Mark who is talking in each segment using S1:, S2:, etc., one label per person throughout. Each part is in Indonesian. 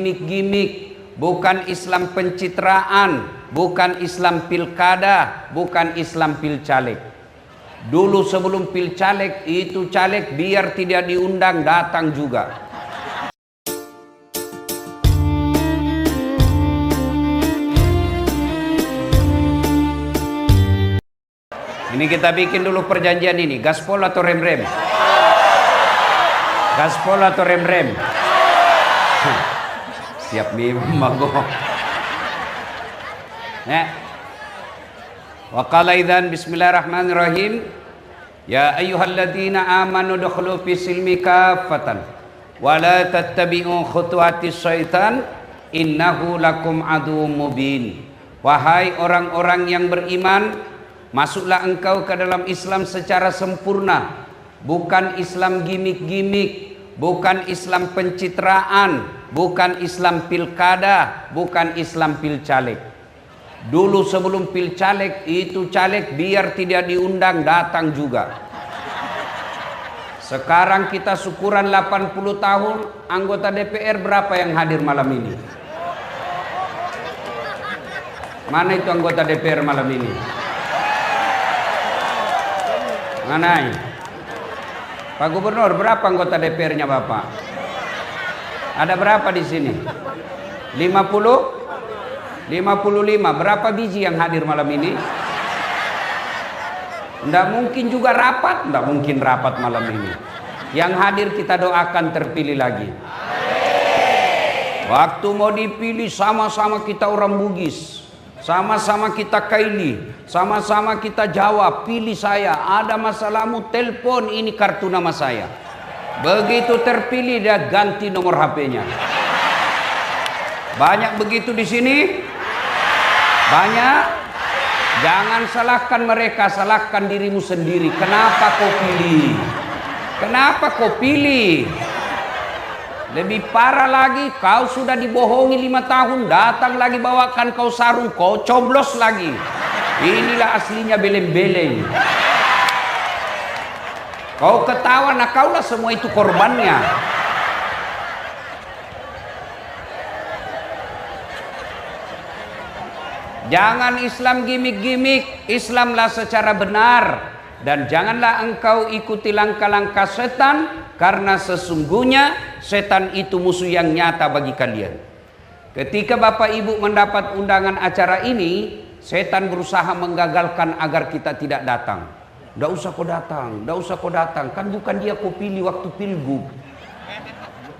S1: gimmick, bukan Islam pencitraan, bukan Islam pilkada, bukan Islam pilcaleg. Dulu sebelum pilcaleg itu caleg biar tidak diundang datang juga. Ini kita bikin dulu perjanjian ini, gaspol atau rem-rem? Gaspol atau rem-rem? Siap memang ya. Wa qala idzan bismillahirrahmanirrahim. Ya ayyuhalladzina amanu dukhulu fi silmi kaffatan wa la tattabi'u khutuwatis syaitan innahu lakum aduwwum mubin. Wahai orang-orang yang beriman, masuklah engkau ke dalam Islam secara sempurna, bukan Islam gimmick-gimmick, bukan Islam pencitraan, bukan Islam pilkada, bukan Islam pilcaleg. Dulu sebelum pilcaleg itu caleg biar tidak diundang datang juga. Sekarang kita syukuran 80 tahun, anggota DPR berapa yang hadir malam ini? Mana itu anggota DPR malam ini? Mana ini? Pak Gubernur, berapa anggota DPR-nya Bapak? Ada berapa di sini? 50? 55. Berapa biji yang hadir malam ini? Tidak mungkin juga rapat. Tidak mungkin rapat malam ini. Yang hadir kita doakan terpilih lagi. Waktu mau dipilih sama-sama kita orang Bugis, sama-sama kita Kaili, sama-sama kita jawab, pilih saya. Ada masalahmu, telepon, ini kartu nama saya. Begitu terpilih dia ganti nomor HP-nya. Banyak begitu di sini? Banyak? Jangan salahkan mereka, salahkan dirimu sendiri. Kenapa kau pilih? Kenapa kau pilih? Lebih parah lagi, kau sudah dibohongi 5 tahun, datang lagi bawakan kau sarung, kau coblos lagi. Inilah aslinya beleng-beleng. Kau ketawa, nah kaulah semua itu korbannya. Jangan Islam gimmick-gimmick, Islamlah secara benar. Dan janganlah engkau ikuti langkah-langkah setan, karena sesungguhnya setan itu musuh yang nyata bagi kalian. Ketika Bapak Ibu mendapat undangan acara ini, setan berusaha menggagalkan agar kita tidak datang. Nggak usah kau datang, nggak usah kau datang. Kan bukan dia kau pilih waktu pilgub.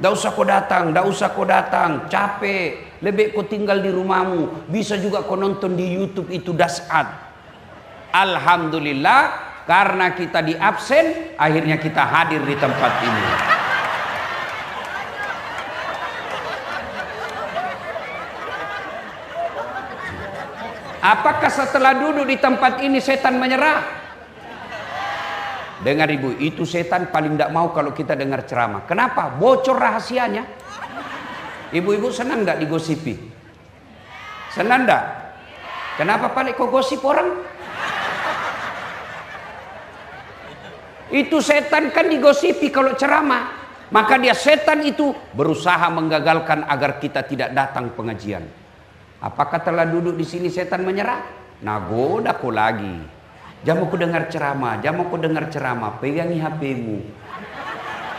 S1: Nggak usah kau datang, nggak usah kau datang. Capek, lebih kau tinggal di rumahmu. Bisa juga kau nonton di YouTube itu dasat. Alhamdulillah, karena kita di absen, akhirnya kita hadir di tempat ini. Apakah setelah duduk di tempat ini setan menyerah? Dengar ibu, itu setan paling tidak mau kalau kita dengar ceramah. Kenapa? Bocor rahasianya. Ibu-ibu senang tidak digosipi? Senang tidak? Kenapa paling kau gosip orang? Itu setan kan digosipi kalau ceramah. Maka dia setan itu berusaha menggagalkan agar kita tidak datang pengajian. Apakah telah duduk di sini setan menyerah? Nagoda kau lagi. Jangan aku dengar ceramah, jangan aku dengar ceramah. Pegangi HP-mu.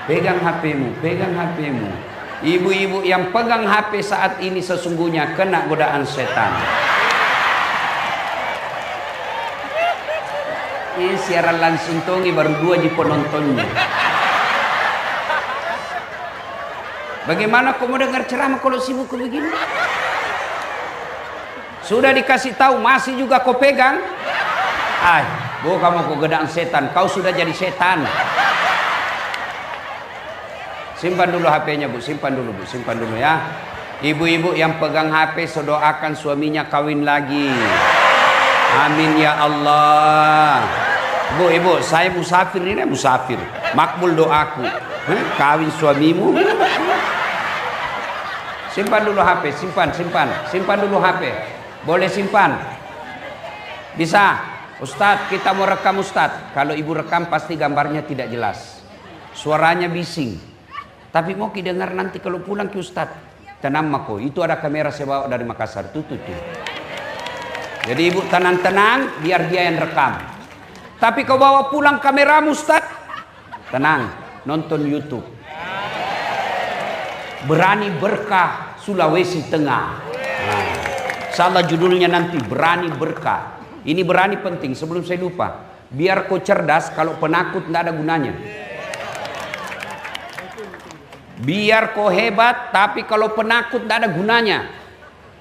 S1: Pegang HP-mu, pegang HP-mu. Ibu-ibu yang pegang HP saat ini sesungguhnya kena godaan setan. Ini siaran langsung tongi baru 2 di penontonnya. Bagaimana kau mau dengar ceramah kalau sibuk begini? Sudah dikasih tahu masih juga kau pegang? Kamu kau godaan setan, kau sudah jadi setan. Simpan dulu HP-nya Bu, simpan dulu Bu, simpan dulu ya. Ibu-ibu yang pegang HP sedoakan suaminya kawin lagi. Amin ya Allah. Bu, ibu, saya musafir ini, musafir. Makbul doaku. Kawin suamimu. Simpan dulu HP, simpan dulu HP. Boleh simpan? Bisa? Ustadz, kita mau rekam Ustadz. Kalau ibu rekam pasti gambarnya tidak jelas. Suaranya bising. Tapi mau didengar nanti kalau pulang ke Ustadz. Tenang mako, itu ada kamera saya bawa dari Makassar, tuh. Jadi ibu tenang-tenang, biar dia yang rekam. Tapi kau bawa pulang kameramu, Ustaz, tenang, nonton YouTube. Berani Berkah Sulawesi Tengah. Nah, salah judulnya nanti, Berani Berkah. Ini berani penting, sebelum saya lupa. Biar kau cerdas, kalau penakut tidak ada gunanya. Biar kau hebat, tapi kalau penakut tidak ada gunanya.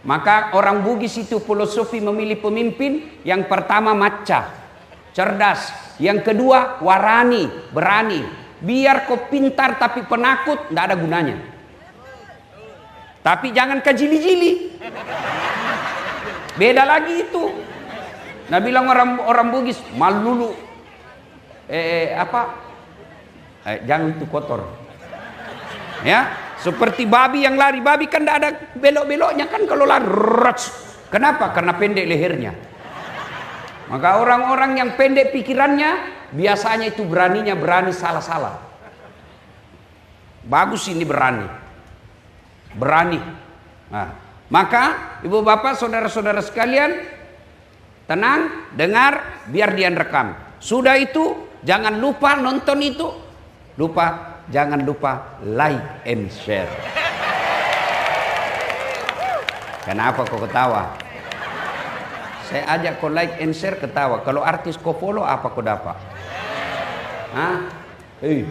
S1: Maka orang Bugis itu filosofi memilih pemimpin. Yang pertama maca, cerdas. Yang kedua warani, berani. Biar kau pintar tapi penakut, tidak ada gunanya. Tapi jangan kejili-jili. Beda lagi itu. Nah bilang orang Bugis, malulu. Jangan itu kotor. Ya, seperti babi yang lari. Babi kan tidak ada belok-beloknya kan kalau lari. Kenapa? Karena pendek lehernya. Maka orang-orang yang pendek pikirannya, biasanya itu beraninya berani salah-salah. Bagus ini berani. Nah, maka ibu bapak saudara-saudara sekalian, tenang, dengar, biar dia rekam. Sudah itu, jangan lupa nonton itu. Jangan lupa like and share. Kenapa kau ketawa? Saya ajak kau like and share ketawa. Kalau artis kau follow, apa kau dapat?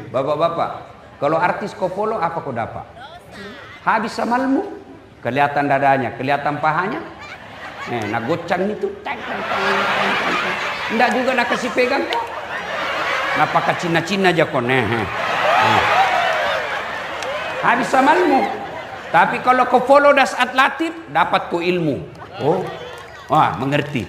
S1: Bapak-bapak, kalau artis kau follow, apa kau dapat? Habis amalmu, kelihatan dadanya, kelihatan pahanya. Nak gocang itu, enggak juga nak kasih pegang kok. Nak pakai Cina-Cina aja kok. Habis amalmu. Tapi kalau kau follow Dasat Latif, dapat kau ilmu. Mengerti.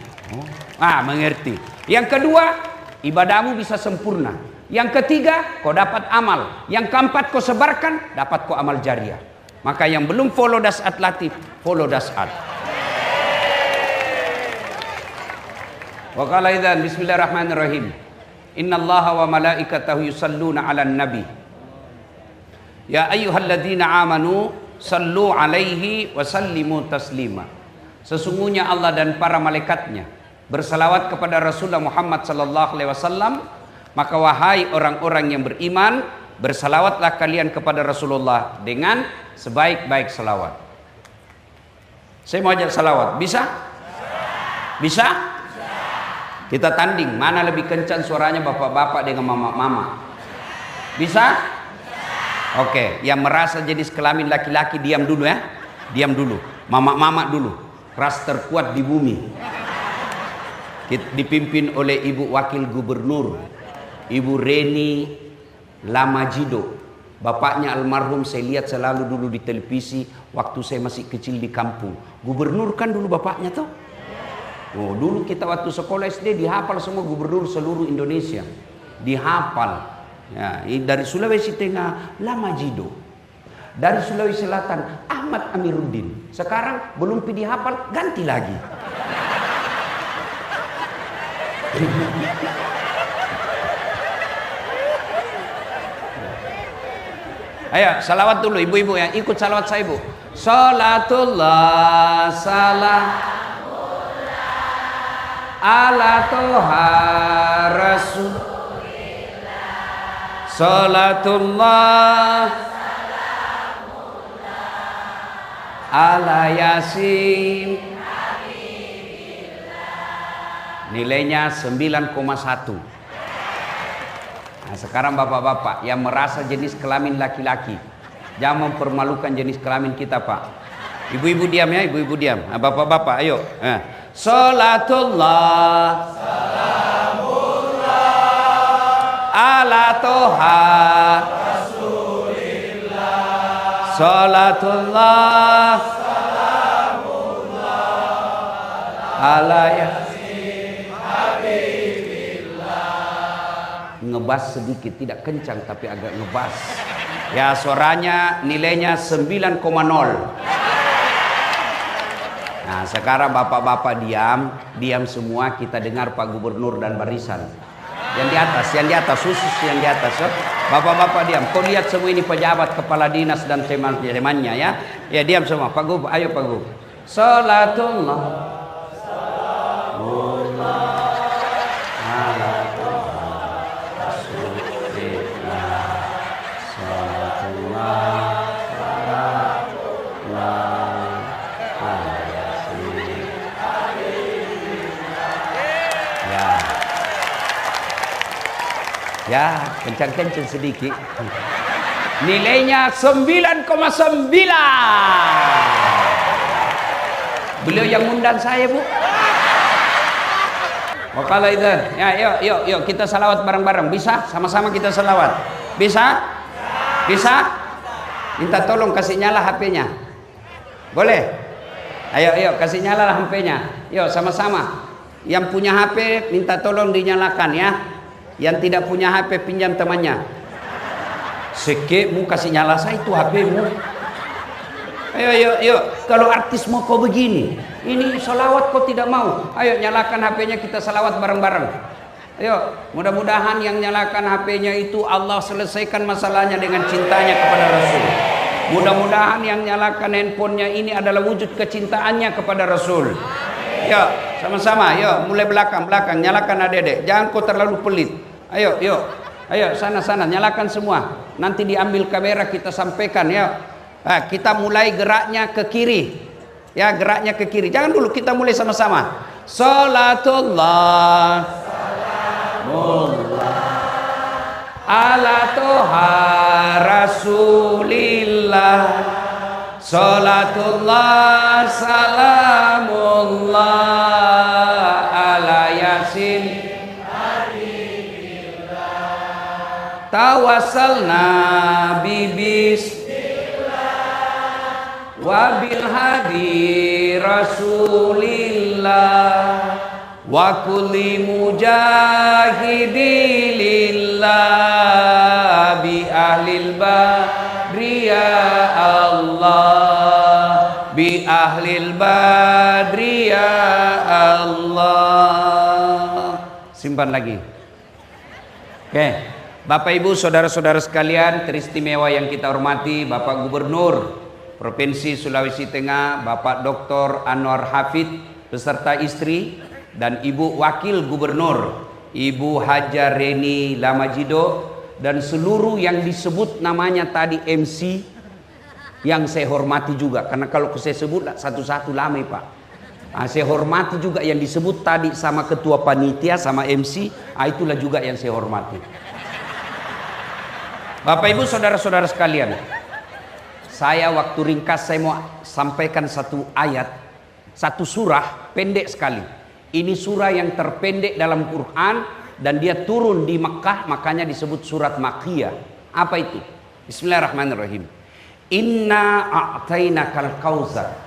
S1: Mengerti. Yang kedua, ibadahmu bisa sempurna. Yang ketiga, kau dapat amal. Yang keempat, kau sebarkan, dapat kau amal jariah. Maka yang belum follow Dasat Latif, follow Dasat. Wa qala idzan bismillahirrahmanirrahim. Innallaha wa malaikatahu yusalluna 'alan nabi. Ya ayyuhalladzina amanu sallu 'alaihi wa sallimu taslima. Sesungguhnya Allah dan para malaikatnya bersalawat kepada Rasulullah Muhammad sallallahu alaihi wasallam. Maka wahai orang-orang yang beriman, bersalawatlah kalian kepada Rasulullah dengan sebaik-baik salawat. Saya mau ajak salawat, bisa? Bisa? Kita tanding, mana lebih kencang suaranya bapak-bapak dengan mama-mama. Bisa? Oke, yang merasa jenis kelamin laki-laki diam dulu ya. Diam dulu. Mama-mama dulu. Ras terkuat di bumi. Dipimpin oleh Ibu Wakil Gubernur, Ibu Reni Lamajido. Bapaknya almarhum saya lihat selalu dulu di televisi waktu saya masih kecil di kampung. Gubernur kan dulu bapaknya tuh. Dulu kita waktu sekolah SD dihafal semua gubernur seluruh Indonesia. Dihafal. Ya, dari Sulawesi Tengah Lamajido. Dari Sulawesi Selatan Ahmad Amiruddin. Sekarang belum dihafal, ganti lagi. Ayo salawat dulu ibu-ibu yang ikut salawat saya ibu. Salatullah salam ala toha rasul. Salatullah ala yasin. Nilainya 9,1. Nah, sekarang bapak-bapak yang merasa jenis kelamin laki-laki, jangan mempermalukan jenis kelamin kita pak. Ibu-ibu diam ya, ibu-ibu diam. Nah, bapak-bapak ayo. Salatullah salamullah ala toha rasulillah. Salatullah salamullah ala yasin habibillah. Ngebas sedikit, tidak kencang tapi agak ngebas. Ya suaranya nilainya 9,0. Nah sekarang bapak-bapak diam semua, kita dengar Pak Gubernur dan barisan. Yang di atas, khusus yang di atas. Bapak-bapak diam. Kau lihat semua ini pejabat, kepala dinas dan teman-temannya ya. Ya diam semua. Pak Gub, ayo Pak Gub. Salatullah. Ya, kencang-kencang sedikit. Nilainya 9,9. Beliau yang undang saya, Bu. Wakala itu. Ya, yuk kita salawat bareng-bareng. Bisa? Sama-sama kita salawat. Bisa? Bisa? Minta tolong kasih nyala HP-nya. Boleh? Ayo kasih nyala HP-nya. Yuk sama-sama. Yang punya HP minta tolong dinyalakan ya. Yang tidak punya HP pinjam temannya. Sekekmu kasih nyala saya itu HP-mu. Ayo. Kalau artis mau kau begini, ini salawat kau tidak mau. Ayo nyalakan HP-nya, kita salawat bareng-bareng. Ayo, mudah-mudahan yang nyalakan HP-nya itu Allah selesaikan masalahnya dengan cintanya kepada Rasul. Mudah-mudahan yang nyalakan handphonenya ini adalah wujud kecintaannya kepada Rasul. Yuk, sama-sama. Yuk, mulai belakang. Nyalakan adik-adik. Jangan kau terlalu pelit. Ayo. Ayo, sana. Nyalakan semua. Nanti diambil kamera kita sampaikan ya. Nah, kita mulai geraknya ke kiri. Ya, geraknya ke kiri. Jangan dulu, kita mulai sama-sama. Salatullah. Ala toha Rasulillah. Salatullah salamullah ala yasin tawassalna bibis wabil hadi Rasulillah wa kulli mujahidilillah bi ahlil badri ya Allah, bi ahlil badri ya Allah. Simpan lagi. Oke, Bapak Ibu saudara-saudara sekalian teristimewa yang kita hormati, Bapak Gubernur Provinsi Sulawesi Tengah, Bapak Dr. Anwar Hafid beserta istri, dan Ibu Wakil Gubernur Ibu Haja Reni Lamajido, dan seluruh yang disebut namanya tadi MC yang saya hormati juga, karena kalau saya sebut satu-satu lama Pak. Saya hormati juga yang disebut tadi sama ketua panitia sama MC, itulah juga yang saya hormati. Bapak Ibu saudara-saudara sekalian, saya waktu ringkas saya mau sampaikan satu ayat, satu surah pendek sekali. Ini surah yang terpendek dalam Quran dan dia turun di Mekah, makanya disebut surat Makkiyah. Apa itu? Bismillahirrahmanirrahim. Inna a'tainakal kautsar.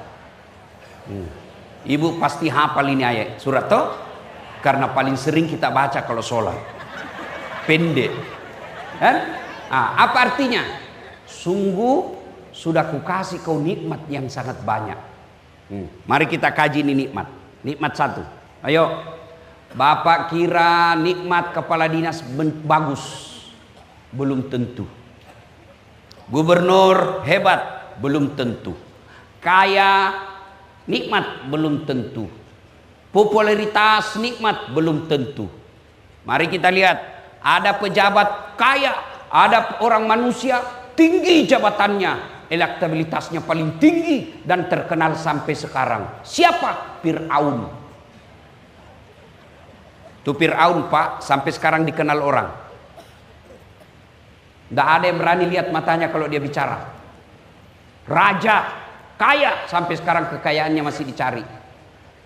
S1: Ibu pasti hafal ini ayat surat toh, karena paling sering kita baca kalau sholat. Pendek, kan? Apa artinya? Sungguh sudah kukasih kau nikmat yang sangat banyak. Mari kita kaji ini nikmat. Nikmat satu. Ayo, Bapak kira nikmat kepala dinas bagus? Belum tentu. Gubernur hebat? Belum tentu. Kaya nikmat? Belum tentu. Popularitas nikmat? Belum tentu. Mari kita lihat, ada pejabat kaya, ada orang manusia tinggi jabatannya, elektabilitasnya paling tinggi dan terkenal sampai sekarang. Siapa? Fir'aun. Itu Fir'aun Pak, sampai sekarang dikenal orang. Tidak ada yang berani lihat matanya kalau dia bicara. Raja, kaya, sampai sekarang kekayaannya masih dicari.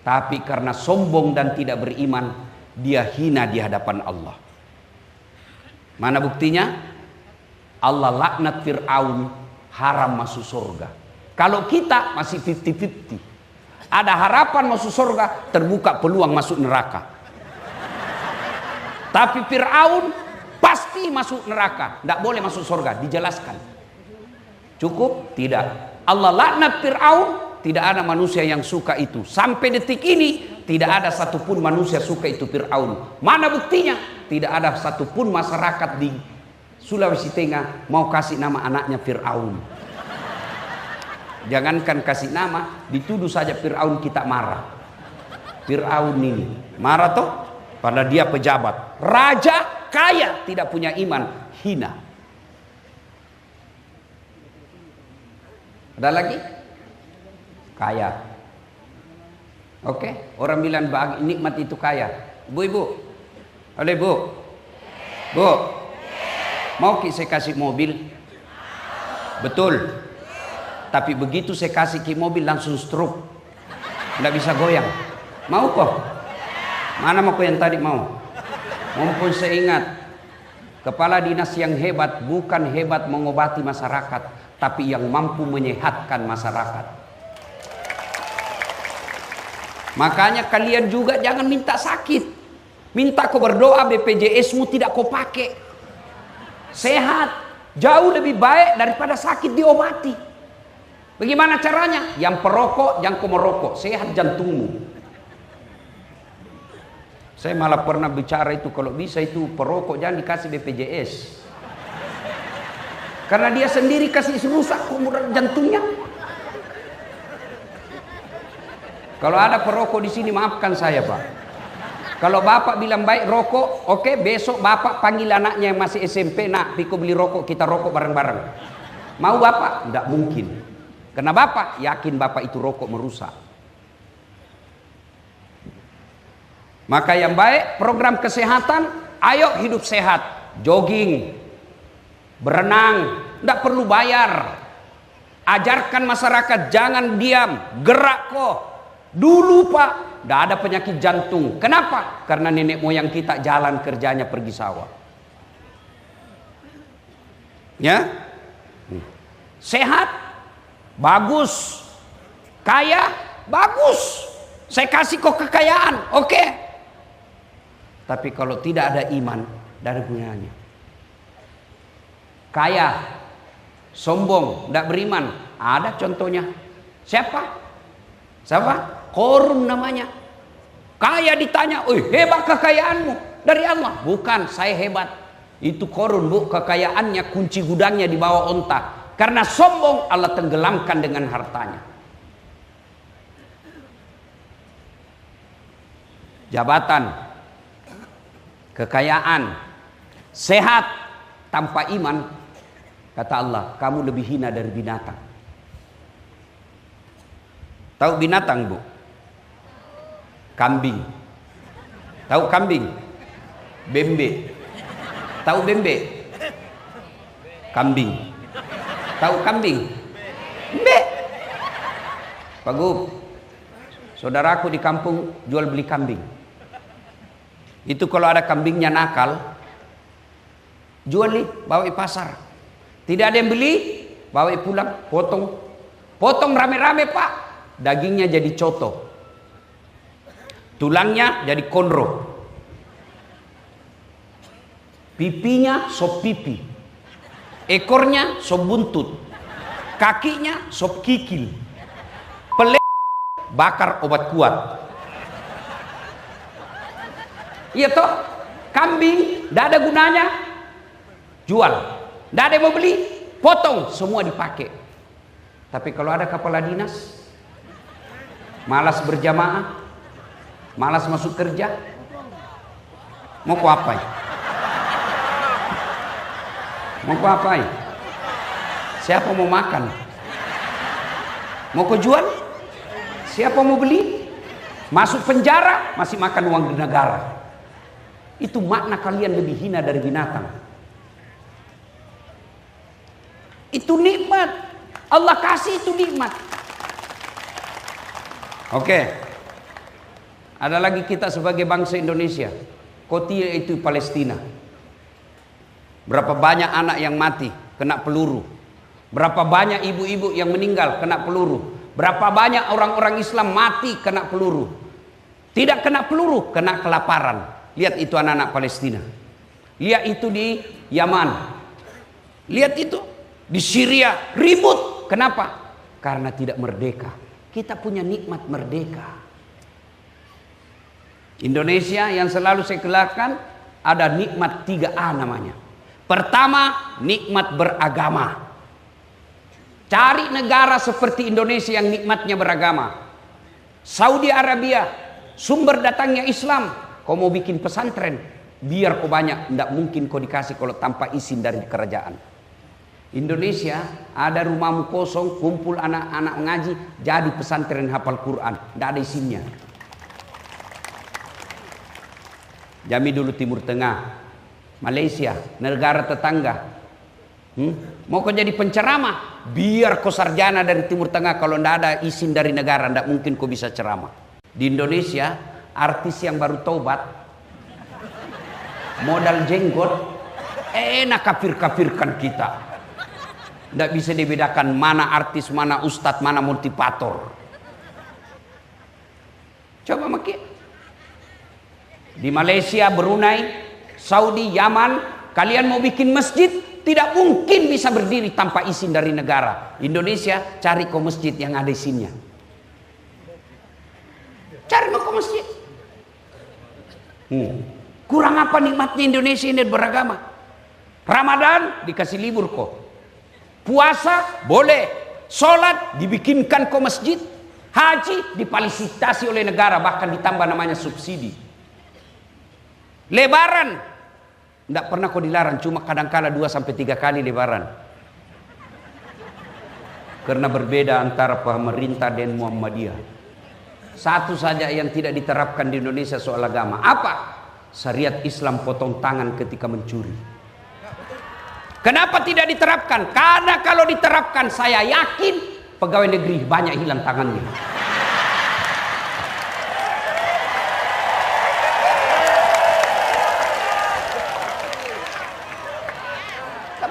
S1: Tapi karena sombong dan tidak beriman, dia hina di hadapan Allah. Mana buktinya? Allah laknat Fir'aun, haram masuk surga. Kalau kita masih 50-50. Ada harapan masuk surga, terbuka peluang masuk neraka. Tapi Fir'aun pasti masuk neraka, tidak boleh masuk surga, dijelaskan. Cukup? Tidak. Allah laknat Fir'aun, tidak ada manusia yang suka itu. Sampai detik ini tidak ada satupun manusia suka itu Fir'aun. Mana buktinya? Tidak ada satupun masyarakat di Sulawesi Tengah mau kasih nama anaknya Fir'aun. Jangankan kasih nama, dituduh saja Fir'aun kita marah. Fir'aun ini marah toh, pada dia pejabat, raja kaya, tidak punya iman, hina. Ada lagi? Kaya. Oke, orang bilang nikmat itu kaya. Ibu-ibu, halo ibu, bu, mau saya kasih mobil? Betul. Tapi begitu saya kasih ke mobil langsung stroke, nggak bisa goyang. Mau kok? Mana mau kok yang tadi mau? Mumpun saya ingat, kepala dinas yang hebat bukan hebat mengobati masyarakat, tapi yang mampu menyehatkan masyarakat. Makanya kalian juga jangan minta sakit, minta kau berdoa BPJS-mu tidak kau pakai. Sehat jauh lebih baik daripada sakit diobati. Bagaimana caranya? Yang perokok jangan kau merokok, sehat jantungmu. Saya malah pernah bicara itu, kalau bisa itu perokok jangan dikasih BPJS, karena dia sendiri kasih rusak jantungnya. Kalau ada perokok di sini maafkan saya Pak. Kalau bapak bilang baik rokok, oke, besok bapak panggil anaknya yang masih SMP, nak, Piko beli rokok, kita rokok bareng-bareng. Mau bapak? Tidak mungkin. Karena bapak yakin bapak itu rokok merusak. Maka yang baik program kesehatan, ayo hidup sehat, jogging, berenang, tidak perlu bayar. Ajarkan masyarakat jangan diam, gerak kok. Dulu Pak, tidak ada penyakit jantung. Kenapa? Karena nenek moyang kita jalan kerjanya pergi sawah. Ya, sehat, bagus, kaya, bagus. Saya kasih kok kekayaan, oke. Tapi kalau tidak ada iman, tidak ada gunanya. Kaya, sombong, tidak beriman, ada contohnya. Siapa? Korun namanya. Kaya ditanya, hebat kekayaanmu dari Allah. Bukan, saya hebat. Itu korun bu, kekayaannya kunci gudangnya di bawah onta. Karena sombong Allah tenggelamkan dengan hartanya. Jabatan, kekayaan, sehat tanpa iman, kata Allah, kamu lebih hina dari binatang. Tahu binatang bu? Kambing. Tahu kambing? Bembe. Tahu bembe? Kambing. Tahu kambing? Bembe. Pak Gub, saudaraku di kampung jual beli kambing. Itu kalau ada kambingnya nakal, jual nih, bawa ke pasar. Tidak ada yang beli, bawa pulang, potong. Potong rame-rame Pak. Dagingnya jadi coto, tulangnya jadi konro, pipinya sop pipi, ekornya sop buntut, kakinya sop kikil, pele bakar obat kuat. Iya toh, kambing tidak ada gunanya, jual, tidak ada yang mau beli, potong, semua dipakai. Tapi kalau ada kepala dinas, malas berjamaah, malas masuk kerja, mau ku apain? Mau ku apain? Siapa mau makan? Mau ku jual? Siapa mau beli? Masuk penjara, masih makan uang di negara. Itu makna kalian lebih hina dari binatang. Itu nikmat. Allah kasih itu nikmat. Oke. Ada lagi kita sebagai bangsa Indonesia. Kotia itu Palestina. Berapa banyak anak yang mati kena peluru. Berapa banyak ibu-ibu yang meninggal kena peluru. Berapa banyak orang-orang Islam mati kena peluru. Tidak kena peluru, kena kelaparan. Lihat itu anak-anak Palestina. Lihat itu di Yaman. Lihat itu di Syria ribut. Kenapa? Karena tidak merdeka. Kita punya nikmat merdeka. Indonesia yang selalu saya gelarkan ada nikmat 3A namanya. Pertama, nikmat beragama. Cari negara seperti Indonesia yang nikmatnya beragama. Saudi Arabia, sumber datangnya Islam. Kau mau bikin pesantren, biar kau banyak, tidak mungkin kau dikasih kalau tanpa izin dari kerajaan. Indonesia ada rumahmu kosong, kumpul anak-anak ngaji, jadi pesantren hafal Quran, tidak ada izinnya. Jami dulu Timur Tengah, Malaysia, negara tetangga. Mau kau jadi penceramah, biar kau sarjana dari Timur Tengah, kalau tidak ada izin dari negara, tidak mungkin kau bisa ceramah. Di Indonesia, artis yang baru taubat, modal jenggot, enak kafir-kafirkan kita. Tidak bisa dibedakan mana artis, mana ustadz, mana motivator. Coba makin. Di Malaysia, Brunei, Saudi, Yaman, kalian mau bikin masjid, tidak mungkin bisa berdiri tanpa izin dari negara. Indonesia, cari kau masjid yang ada izinnya. Cari kau masjid. Kurang apa nikmatnya Indonesia ini beragama? Ramadan dikasih libur kok. Puasa boleh. Sholat dibikinkan kau masjid. Haji difasilitasi oleh negara, bahkan ditambah namanya subsidi. Lebaran tidak pernah kau dilarang, cuma kadang-kala 2-3 kali lebaran. Karena berbeda antara pemerintah dan Muhammadiyah. Satu saja yang tidak diterapkan di Indonesia soal agama. Apa? Syariat Islam potong tangan ketika mencuri. Kenapa tidak diterapkan? Karena kalau diterapkan, saya yakin pegawai negeri banyak hilang tangannya.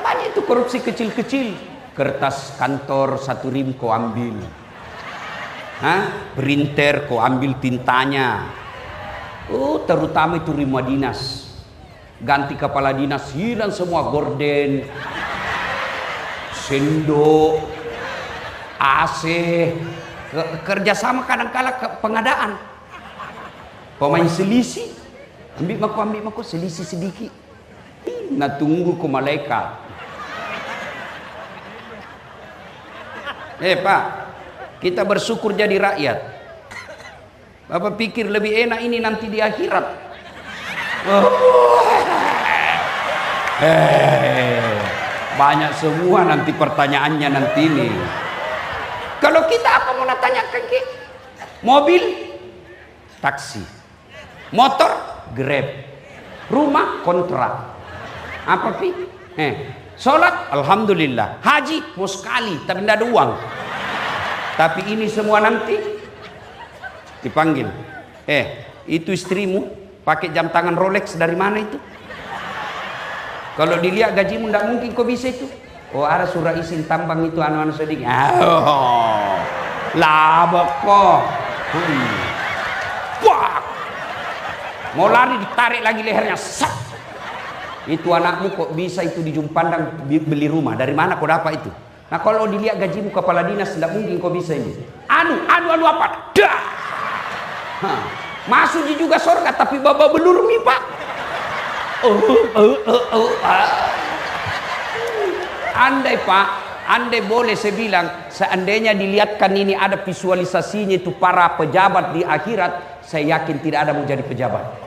S1: Banyak itu korupsi kecil-kecil. Kertas kantor 1 rim kau ambil. Printer kau ambil tintanya. Terutama itu rumah dinas. Ganti kepala dinas, hilang semua gorden, sendok, AC. Kerjasama kadang-kala pengadaan. Pemain selisih, ambil maku selisih sedikit. Nah tunggu ke malaikat. Pak, kita bersyukur jadi rakyat. Bapak pikir lebih enak ini nanti di akhirat. Banyak semua nanti pertanyaannya nanti ini. Kalau kita apa mau tanyakan ke? Mobil, taksi, motor, Grab, rumah kontrak. Apa pi? Sholat, alhamdulillah. Haji mau sekali, tapi tidak ada uang. Tapi ini semua nanti dipanggil. Itu istrimu pakai jam tangan Rolex dari mana itu? Kalau dilihat gajimu tidak mungkin kau bisa itu. Ada surah izin tambang itu anu-anu sedikit. Labak kok. Mau lari ditarik lagi lehernya. Sak. Itu anakmu kok bisa itu di Jumpandang beli rumah. Dari mana kau dapat itu? Nah kalau dilihat gajimu kepala dinas, tidak mungkin kau bisa ini. Anu apa? Dah. Masuk juga surga tapi baba belur mi pak. Andai pak, andai boleh saya bilang, seandainya dilihatkan ini ada visualisasinya itu para pejabat di akhirat, saya yakin tidak ada mau jadi pejabat.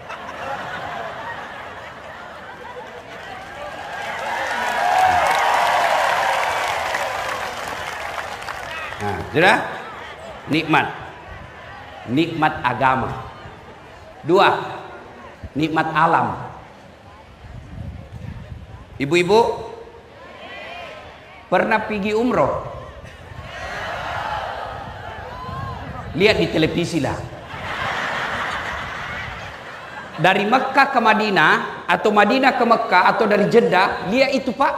S1: Sudah? Nikmat agama. 2, nikmat alam. Ibu-ibu pernah pergi umroh? Lihat di televisi lah. Dari Mekah ke Madinah atau Madinah ke Mekah atau dari Jeddah, lihat itu pak.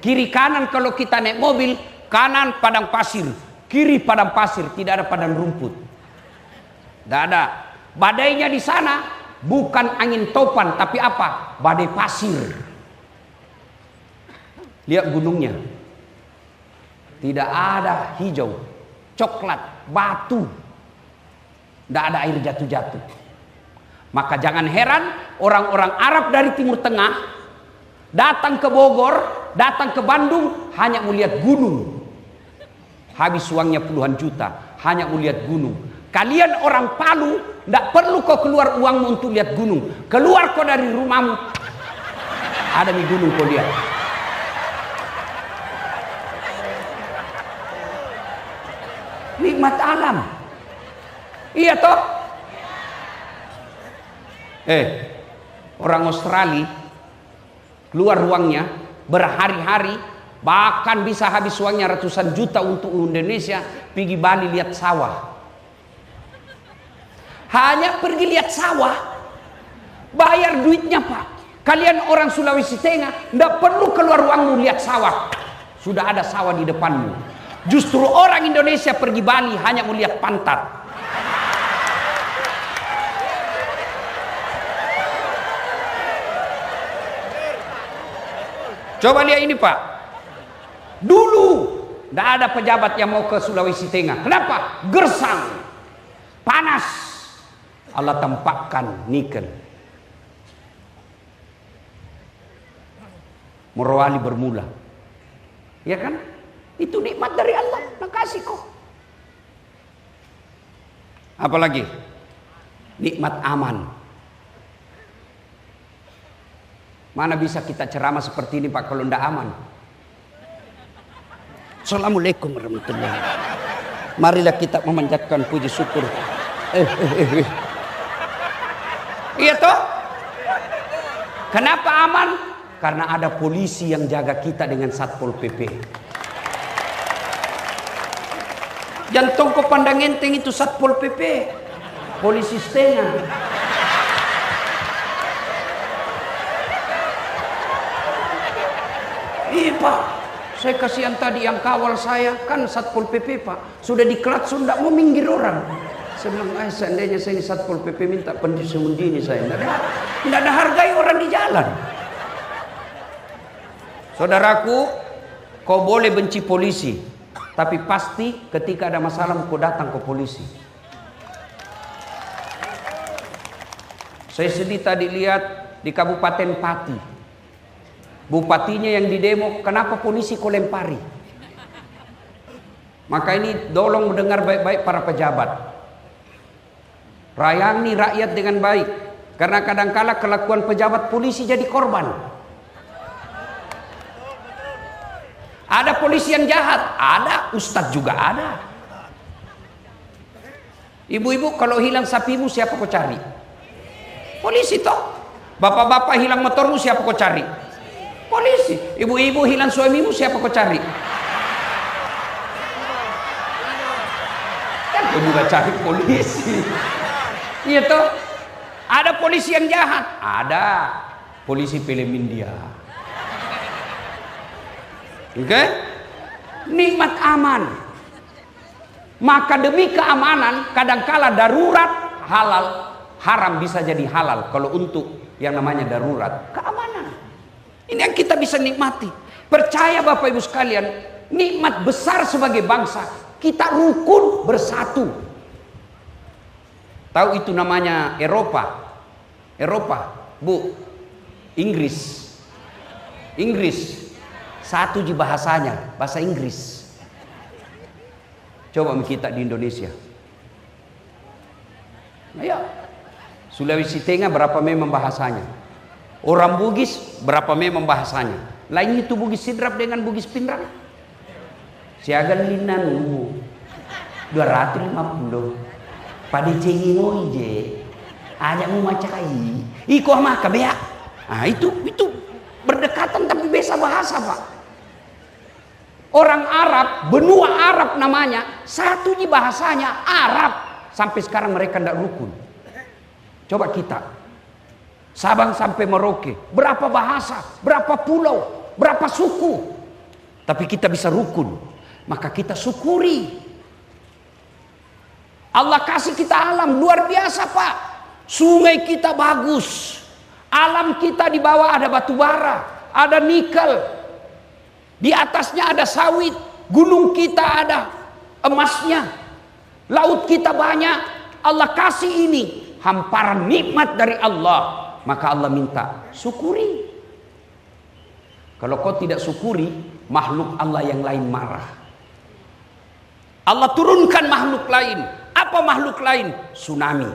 S1: Kiri kanan kalau kita naik mobil, kanan padang pasir, kiri padang pasir, tidak ada padang rumput. Tidak ada. Badainya di sana bukan angin topan, tapi apa? Badai pasir. Lihat gunungnya. Tidak ada hijau, coklat, batu. Tidak ada air jatuh-jatuh. Maka jangan heran orang-orang Arab dari Timur Tengah datang ke Bogor, datang ke Bandung hanya melihat gunung. habis uangnya puluhan juta, hanya mau lihat gunung. Kalian orang Palu, tidak perlu kau keluar uangmu untuk lihat gunung. Keluar kau dari rumahmu, ada di gunung kau lihat. Nikmat alam. Iya toh? Orang Australia keluar uangnya berhari-hari, bahkan bisa habis uangnya ratusan juta untuk Indonesia, pergi Bali lihat sawah. Hanya pergi lihat sawah, bayar duitnya Pak. Kalian orang Sulawesi Tengah tidak perlu keluar uangmu lihat sawah, sudah ada sawah di depanmu. Justru orang Indonesia pergi Bali hanya melihat pantat. Coba lihat ini Pak. Dulu tidak ada pejabat yang mau ke Sulawesi Tengah. Kenapa? Gersang, panas. Allah tampakkan nikel. Morowali bermula. Ya kan? Itu nikmat dari Allah. Makasih kok. Apalagi? Nikmat aman. Mana bisa kita ceramah seperti ini Pak kalau tidak aman? Assalamualaikum warahmatullahi wabarakatuh. Marilah kita memanjatkan puji syukur. Iya toh? Kenapa aman? Karena ada polisi yang jaga kita dengan Satpol PP. Jantung kau pandang enteng itu Satpol PP. Polisi setengah. Iya Pak, saya kasihan tadi yang kawal saya kan Satpol PP Pak. Sudah dikelat sudah mau minggir orang. Saya bilang, seandainya saya ini Satpol PP minta pendisumundini saya. Tidak ada hargai orang di jalan. Saudaraku, kau boleh benci polisi, tapi pasti ketika ada masalah kau datang ke polisi. Saya sedih tadi lihat di Kabupaten Pati. Bupatinya yang didemo, kenapa polisi kau lempari? Maka ini tolong mendengar baik-baik para pejabat. Rayani rakyat dengan baik. Karena kadangkala kelakuan pejabat polisi jadi korban. Ada polisi yang jahat, ada. Ustadz juga ada. Ibu-ibu kalau hilang sapimu siapa kau cari? Polisi toh. Bapak-bapak hilang motormu siapa kau cari? Polisi. Ibu-ibu hilang suamimu siapa kau cari? Kan kau juga cari polisi. Iya toh. Ada polisi yang jahat, ada polisi film India. Oke? Nikmat aman. Maka demi keamanan kadangkala darurat halal, haram bisa jadi halal kalau untuk yang namanya darurat, keamanan. Ini yang kita bisa nikmati. Percaya Bapak Ibu sekalian, nikmat besar sebagai bangsa, kita rukun bersatu. Tahu itu namanya Eropa. Eropa, Bu. Inggris. Satu di bahasanya, bahasa Inggris. Coba kita di Indonesia. Ayo. Sulawesi Tengah berapa memang bahasanya? Orang Bugis berapa memang bahasanya? Lain itu Bugis Sidrap dengan Bugis Pinrang. Siagan linanu 250. Pada cengi moije, ajak mu macai, iko maka bea. Ah itu berdekatan tapi beza bahasa Pak. Orang Arab, benua Arab namanya, satu di bahasanya Arab. Sampai sekarang mereka tidak rukun. Coba kita, Sabang sampai Merauke, berapa bahasa, berapa pulau, berapa suku, tapi kita bisa rukun. Maka kita syukuri. Allah kasih kita alam luar biasa Pak. Sungai kita bagus. Alam kita di bawah ada batu bara, ada nikel. Di atasnya ada sawit. Gunung kita ada emasnya. Laut kita banyak. Allah kasih ini hamparan nikmat dari Allah. Maka Allah minta syukuri. Kalau kau tidak syukuri, makhluk Allah yang lain marah. Allah turunkan makhluk lain. Apa makhluk lain? Tsunami.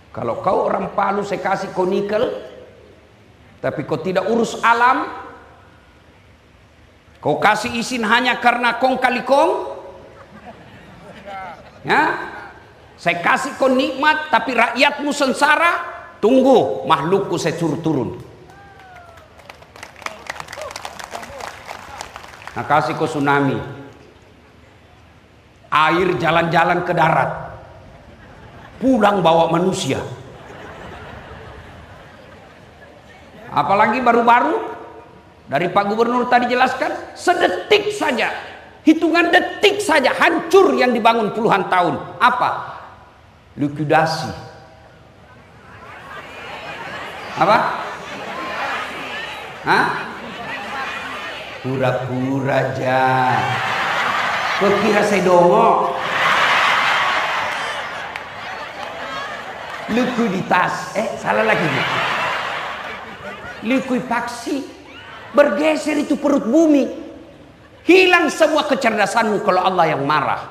S1: Kalau kau orang Palu, saya kasih kau nikel, tapi kau tidak urus alam, kau kasih izin hanya karena kong kali kong, ya, saya kasih kau nikmat, tapi rakyatmu sengsara, tunggu makhlukku saya suruh turun. Nah, kasih kau tsunami, air jalan-jalan ke darat, pulang bawa manusia. Apalagi baru-baru dari Pak Gubernur tadi jelaskan, sedetik saja, hitungan detik saja hancur yang dibangun puluhan tahun. Apa? Likuidasi. Apa? Hah? Pura-pura aja. Kau kira saya dongok? Likuiditas. Salah lagi. Likuifaksi. Bergeser itu perut bumi. Hilang semua kecerdasanmu kalau Allah yang marah.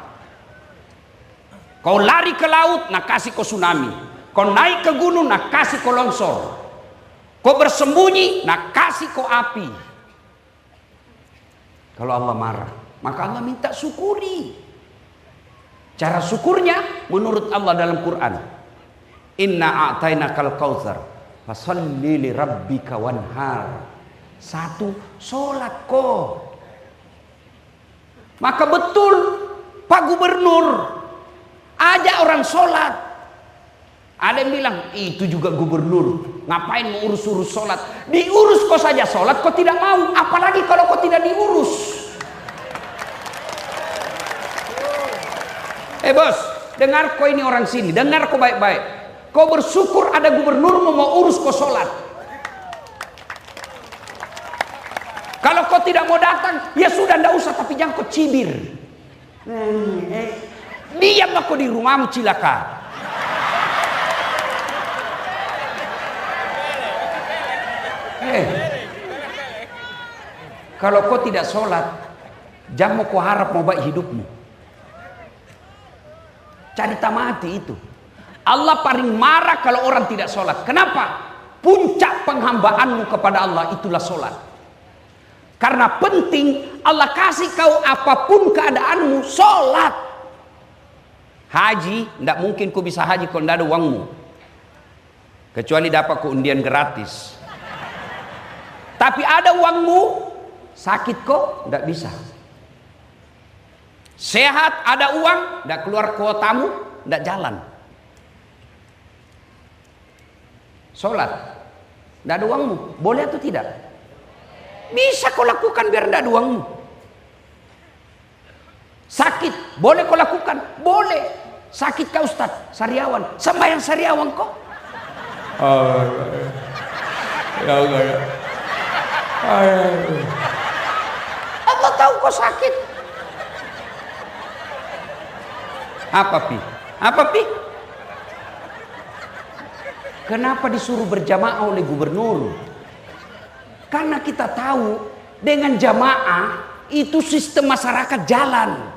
S1: Kau lari ke laut, nak kasih kau tsunami. Kau naik ke gunung, nak kasih kau longsor. Kau bersembunyi, nak kasih kau api. Kalau Allah marah, maka Allah minta syukuri. Cara syukurnya menurut Allah dalam Quran, inna a'tainakal kautsar fasalli li rabbika wanhar. Satu, sholat kau. Maka betul Pak Gubernur ajak orang sholat. Ada yang bilang itu juga gubernur, ngapain mau urus-urus sholat? Diurus kau saja sholat, kau tidak mau, apalagi kalau kau tidak diurus. Bos, dengar kau ini orang sini, dengar kau baik-baik. Kau bersyukur ada gubernur mau urus kau sholat. Kalau kau tidak mau datang, ya sudah ndak usah, tapi jangan kau cibir. Diam kau di rumahmu cilaka. Kalau kau tidak sholat, jangan kau harap mau baik hidupmu. Cari tamati itu. Allah paling marah kalau orang tidak sholat. Kenapa? Puncak penghambaanmu kepada Allah itulah sholat. Karena penting Allah kasih kau apapun keadaanmu, sholat. Haji, tidak mungkin kau bisa haji kalau tidak ada uangmu. Kecuali dapat kau undian gratis. Tapi ada uangmu, sakit kok tidak bisa. Sehat ada uang, tidak keluar kuotamu, tidak jalan. Sholat, tidak ada uangmu, boleh atau tidak? Bisa kau lakukan biar tidak ada uangmu. Sakit, boleh kau lakukan? Boleh. Sakit kau Ustaz, sariawan, sembahyang sariawan kok. Allah tahu kau sakit. Apa pi? Kenapa disuruh berjamaah oleh gubernur? Karena kita tahu dengan jamaah itu sistem masyarakat jalan.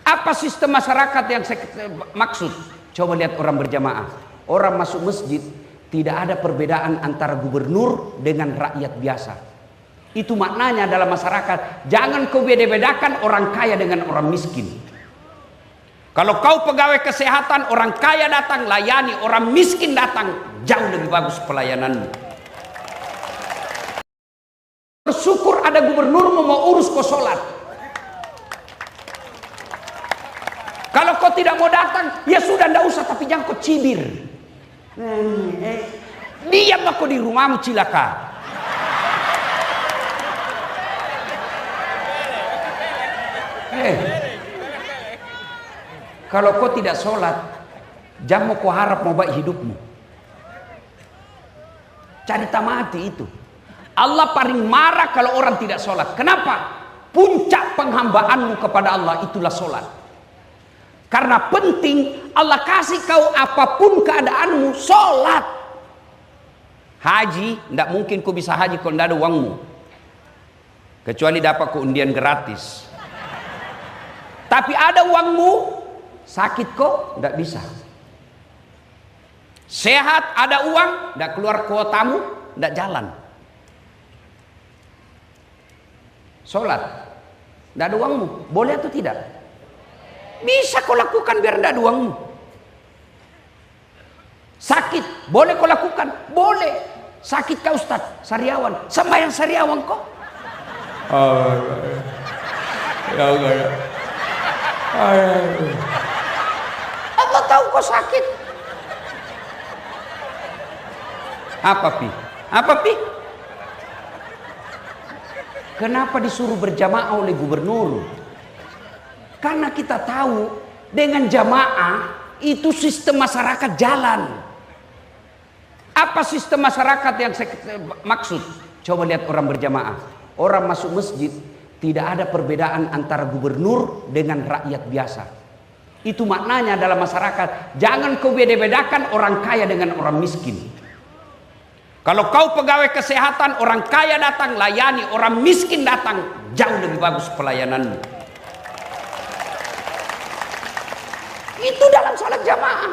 S1: Apa sistem masyarakat yang saya maksud? Coba lihat orang berjamaah. Orang masuk masjid, tidak ada perbedaan antara gubernur dengan rakyat biasa. Itu maknanya dalam masyarakat. Jangan kau beda-bedakan orang kaya dengan orang miskin. Kalau kau pegawai kesehatan, orang kaya datang layani, orang miskin datang, jauh lebih bagus pelayananmu. Bersyukur ada gubernur mau urus kau sholat. Kalau kau tidak mau datang, ya sudah ndak usah, tapi jangan kau cibir. Diam kau di rumahmu cilaka. Kalau kau tidak sholat, jangan kau harap mau baik hidupmu. Cari tamati itu. Allah paling marah kalau orang tidak sholat. Kenapa? Puncak penghambaanmu kepada Allah itulah sholat. Karena penting Allah kasih kau apapun keadaanmu, sholat. Haji, tidak mungkin kau bisa haji kalau tidak ada uangmu. kecuali dapat keundian gratis. Tapi ada uangmu, sakit kok tidak bisa. Sehat ada uang, tidak keluar kuotamu, tidak jalan. Sholat, tidak ada uangmu, boleh atau tidak? Bisa kau lakukan biar tidak ada uangmu. Sakit, boleh kau lakukan? Boleh. Sakit kau Ustaz, sariawan, sembahyang sariawan kok. Allah tahu kau sakit. Apa pi? Apa pi? Kenapa disuruh berjamaah oleh gubernur? Karena kita tahu dengan jamaah itu sistem masyarakat jalan. Apa sistem masyarakat yang saya maksud? Coba lihat orang berjamaah. Orang masuk masjid, tidak ada perbedaan antara gubernur dengan rakyat biasa. Itu maknanya dalam masyarakat. Jangan kau beda-bedakan orang kaya dengan orang miskin. Kalau kau pegawai kesehatan, orang kaya datang layani, orang miskin datang, jauh lebih bagus pelayananmu. Itu dalam sholat jamaah.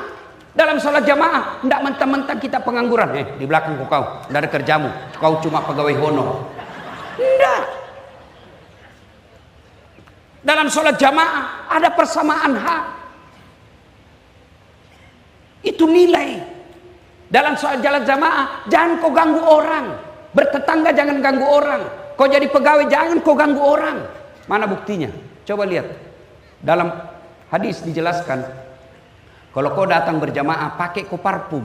S1: Dalam sholat jamaah, tidak mentang-mentang kita pengangguran. Di belakang kau, tidak ada kerjamu. Kau cuma pegawai honor. Tidak. Dalam sholat jamaah, ada persamaan hak. Itu nilai. Dalam sholat jalan jamaah, jangan kau ganggu orang. Bertetangga jangan ganggu orang. Kau jadi pegawai, jangan kau ganggu orang. Mana buktinya? Coba lihat. Dalam hadis dijelaskan, kalau kau datang berjamaah, pakai kau parfum.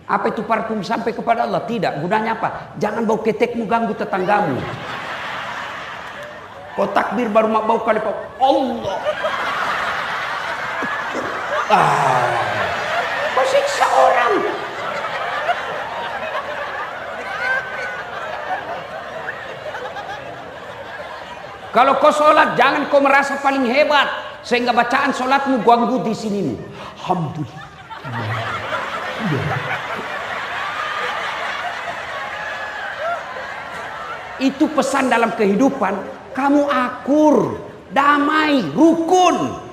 S1: Apa itu parfum sampai kepada Allah? Tidak. Gunanya apa? Jangan bau ketekmu ganggu tetanggamu. Kau takbir baru bau kali Allah. Kau siksa orang. Kalau kau sholat, jangan kau merasa paling hebat sehingga bacaan sholatmu ganggu di sini. Alhamdulillah. Itu pesan dalam kehidupan. Kamu akur, damai, rukun.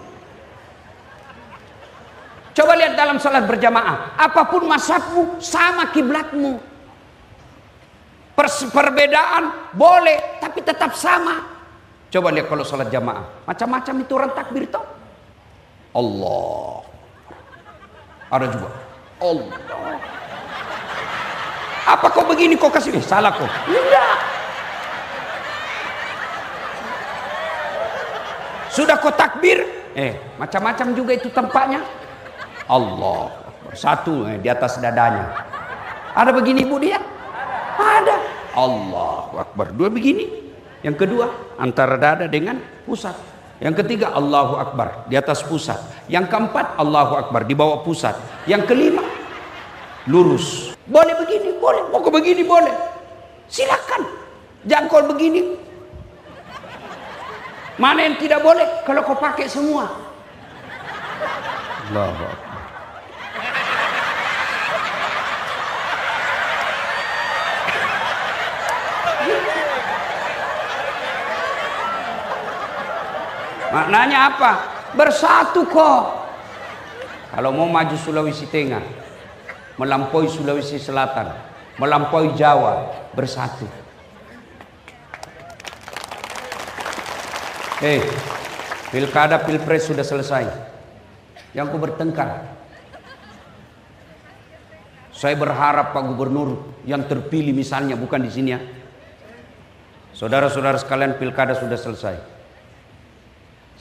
S1: Coba lihat dalam sholat berjamaah. Apapun mazhabmu, sama kiblatmu. Perbedaan boleh, tapi tetap sama. Coba lihat kalau sholat jamaah. Macam-macam itu orang takbir toh. Allah. Ada juga. Allah. Apa kau begini kau kasih? Salah kau. Tidak. Sudah kau takbir? Macam-macam juga itu tempatnya. Allah. Satu di atas dadanya. Ada begini bu dia? Ada. Allahu Akbar. Dua begini. Yang kedua antara dada dengan pusat. Yang ketiga Allahu Akbar di atas pusat. Yang keempat Allahu Akbar di bawah pusat. Yang kelima lurus. Boleh begini, boleh. Mau ke begini boleh. Silakan. Jangan kau begini. Mana yang tidak boleh? Kalau kau pakai semua. Allahu Akbar. Maknanya apa? Bersatu kok. Kalau mau maju Sulawesi Tengah, melampaui Sulawesi Selatan, melampaui Jawa, bersatu. Pilkada Pilpres sudah selesai. Yang ku bertengkar. Saya berharap Pak Gubernur yang terpilih misalnya, bukan di sini ya. Saudara-saudara sekalian, pilkada sudah selesai.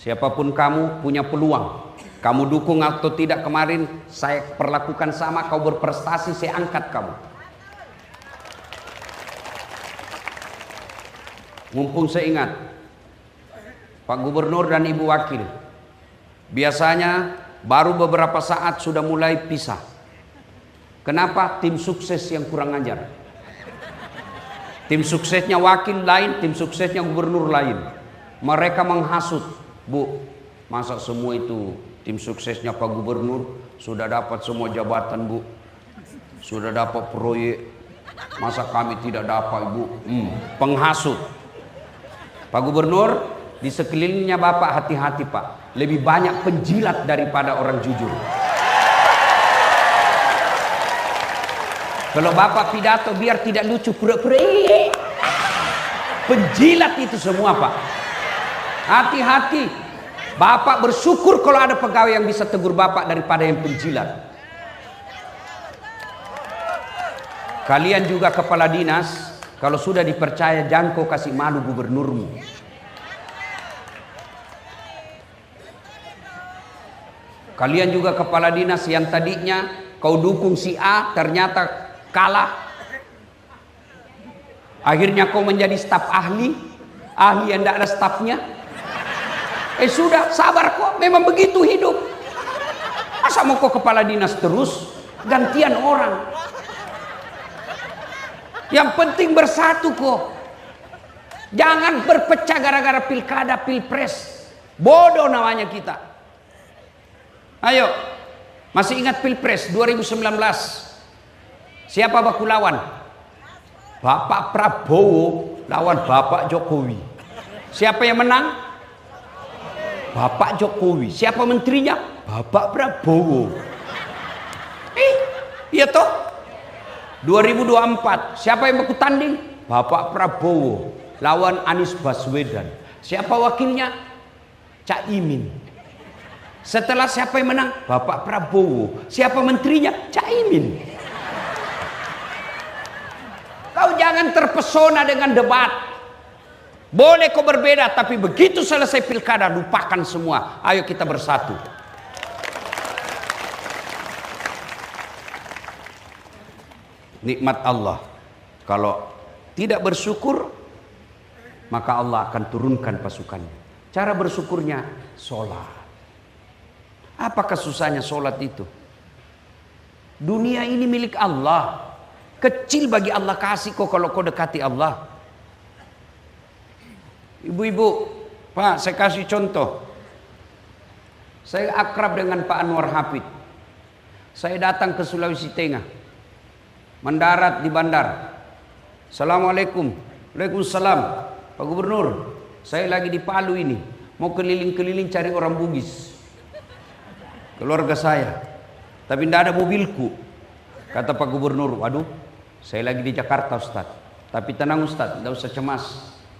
S1: Siapapun kamu punya peluang. Kamu dukung atau tidak kemarin saya perlakukan sama, kau berprestasi saya angkat kamu. Mumpung saya ingat Pak Gubernur dan Ibu Wakil biasanya baru beberapa saat sudah mulai pisah. Kenapa? Tim sukses yang kurang ajar. Tim suksesnya wakil lain, tim suksesnya gubernur lain. Mereka menghasut. Bu, masa semua itu tim suksesnya Pak Gubernur sudah dapat semua jabatan bu, sudah dapat proyek, Masa kami tidak dapat, Ibu? Penghasut. Pak Gubernur, di sekelilingnya Bapak hati-hati, Pak. Lebih banyak penjilat daripada orang jujur. Kalau Bapak pidato biar tidak lucu, pura-pura. Penjilat itu semua, Pak. Hati-hati. Bapak bersyukur kalau ada pegawai yang bisa tegur Bapak daripada yang penjilat. Kalian juga kepala dinas, kalau sudah dipercaya jangan kau kasih malu gubernurmu. Kalian juga kepala dinas yang tadinya kau dukung si A, ternyata kalah. Akhirnya kau menjadi staf ahli yang tidak ada stafnya. Sudah, sabar kok, memang begitu hidup. Masa mau kau kepala dinas terus, gantian orang. Yang penting bersatu kok. Jangan berpecah gara-gara pilkada, pilpres. Bodoh namanya kita. Ayo, masih ingat pilpres 2019? Siapa baku lawan? Bapak Prabowo lawan Bapak Jokowi. Siapa yang menang? Bapak Jokowi. Siapa menterinya? Bapak Prabowo. Iya toh? 2024 siapa yang baku tanding? Bapak Prabowo lawan Anies Baswedan. Siapa wakilnya? Caimin. Setelah siapa yang menang? Bapak Prabowo. Siapa menterinya? Caimin. Kau jangan terpesona dengan debat. Boleh kau berbeda, tapi begitu selesai pilkada lupakan semua. Ayo kita bersatu. Nikmat Allah. Kalau tidak bersyukur, maka Allah akan turunkan pasukannya. Cara bersyukurnya sholat. Apakah susahnya sholat itu? Dunia ini milik Allah. Kecil bagi Allah kasih kok kalau kau dekati Allah. Ibu-ibu, Pak, saya kasih contoh. Saya akrab dengan Pak Anwar Hafid. Saya datang ke Sulawesi Tengah. Mendarat di bandar. Assalamualaikum. Waalaikumsalam. Pak Gubernur, saya lagi di Palu ini. Mau keliling-keliling cari orang Bugis. Keluarga saya. Tapi tidak ada mobilku. Kata Pak Gubernur, waduh, saya lagi di Jakarta, Ustaz. Tapi tenang Ustaz, tidak usah cemas.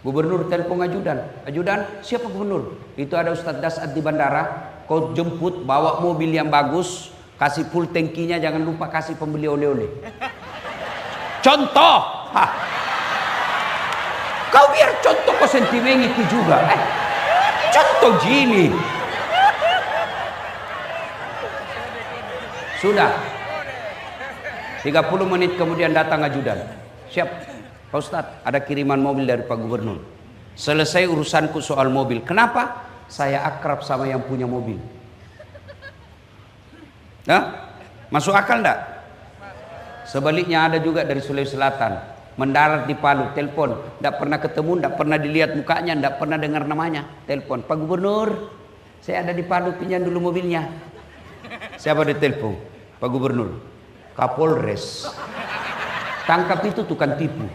S1: Gubernur telepon ajudan. Ajudan, siapa Gubernur? Itu ada Ustaz Dasat di bandara. Kau jemput, bawa mobil yang bagus. Kasih full tankinya, jangan lupa kasih pembeli oleh-oleh. Contoh. Kau biar contoh kau sentimen itu juga. Contoh gini. Sudah. 30 menit kemudian datang ajudan. Siap. Pak Ustadz, ada kiriman mobil dari Pak Gubernur. Selesai urusanku soal mobil. Kenapa? Saya akrab sama yang punya mobil. Nah, masuk akal enggak? Sebaliknya ada juga dari Sulawesi Selatan. Mendarat di Palu, telepon. Tidak pernah ketemu, tidak pernah dilihat mukanya, tidak pernah dengar namanya. Telepon, Pak Gubernur, saya ada di Palu, pinjam dulu mobilnya. Siapa di telepon? Pak Gubernur. Kapolres. Tangkap itu tukang tipu.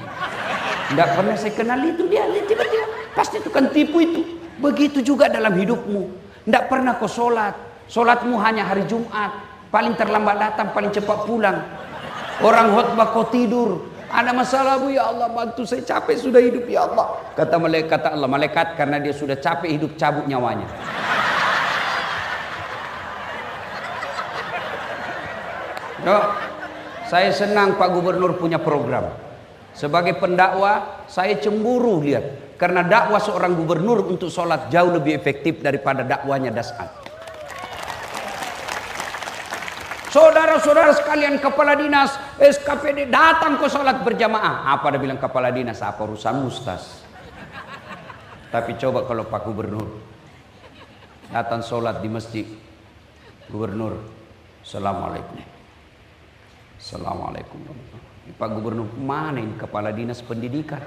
S1: Tidak pernah saya kenal itu dia. Tiba-tiba pasti tukang tipu itu. Begitu juga dalam hidupmu. Tidak pernah kau sholat. Sholatmu hanya hari Jumat. Paling terlambat datang, paling cepat pulang. Orang khotbah kau tidur. Ada masalah Bu, ya Allah bantu saya, capek sudah hidup ya Allah. Kata Allah, malaikat karena dia sudah capek hidup cabut nyawanya. Yo, saya senang Pak Gubernur punya program. Sebagai pendakwah saya cemburu lihat. Karena dakwah seorang gubernur untuk sholat jauh lebih efektif daripada dakwanya Dasat. Saudara-saudara sekalian, kepala dinas, SKPD datang ke sholat berjamaah. Apa dia bilang kepala dinas? Apa urusan Ustaz? Tapi coba kalau Pak Gubernur datang sholat di masjid. Gubernur, Assalamualaikum. Assalamualaikum. Pak Gubernur, mana ini kepala dinas pendidikan?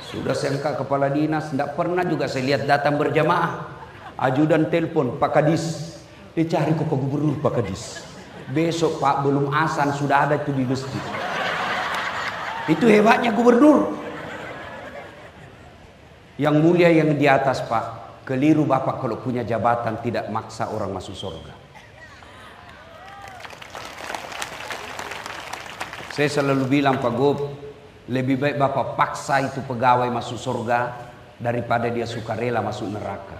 S1: Sudah sengkak kepala dinas, tidak pernah juga saya lihat datang berjamaah. Ajudan telepon, Pak Kadis. Dicari ke Pak Gubernur, Pak Kadis. Besok Pak belum azan sudah ada itu di masjid. Itu hebatnya gubernur. Yang mulia yang di atas, Pak. Keliru Bapak kalau punya jabatan tidak maksa orang masuk surga. Saya selalu bilang Pak Gub, lebih baik Bapak paksa itu pegawai masuk surga daripada dia sukarela masuk neraka.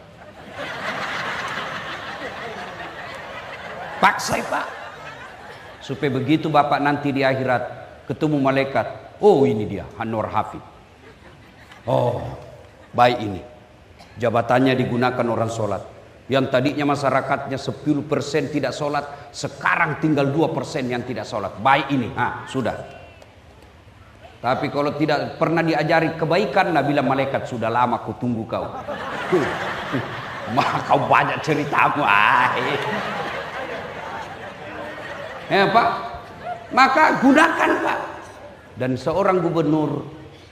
S1: Paksa Pak. Supaya begitu Bapak nanti di akhirat ketemu malaikat, oh ini dia Anwar Hafid. Oh, baik ini. Jabatannya digunakan orang sholat. Yang tadinya masyarakatnya 10% tidak sholat, sekarang tinggal 2% yang tidak sholat. Baik ini, sudah. Tapi kalau tidak pernah diajari kebaikan, nah bilang malaikat sudah lama ku tunggu kau. Maka kau banyak ceritamu. Ya Pak, maka gunakan Pak. Dan seorang gubernur,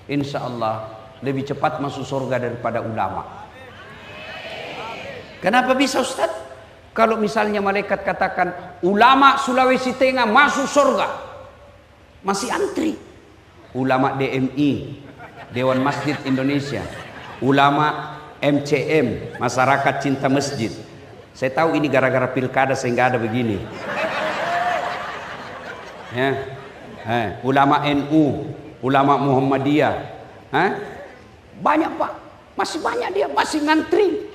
S1: insya Allah lebih cepat masuk surga daripada ulama. Kenapa bisa Ustaz? Kalau misalnya malaikat katakan ulama Sulawesi Tengah masuk surga, masih antri. Ulama DMI, Dewan Masjid Indonesia, ulama MCM, Masyarakat Cinta Masjid. Saya tahu ini gara-gara pilkada sehingga ada begini. Ya. Ulama NU, ulama Muhammadiyah. Banyak Pak, masih banyak dia, masih ngantri.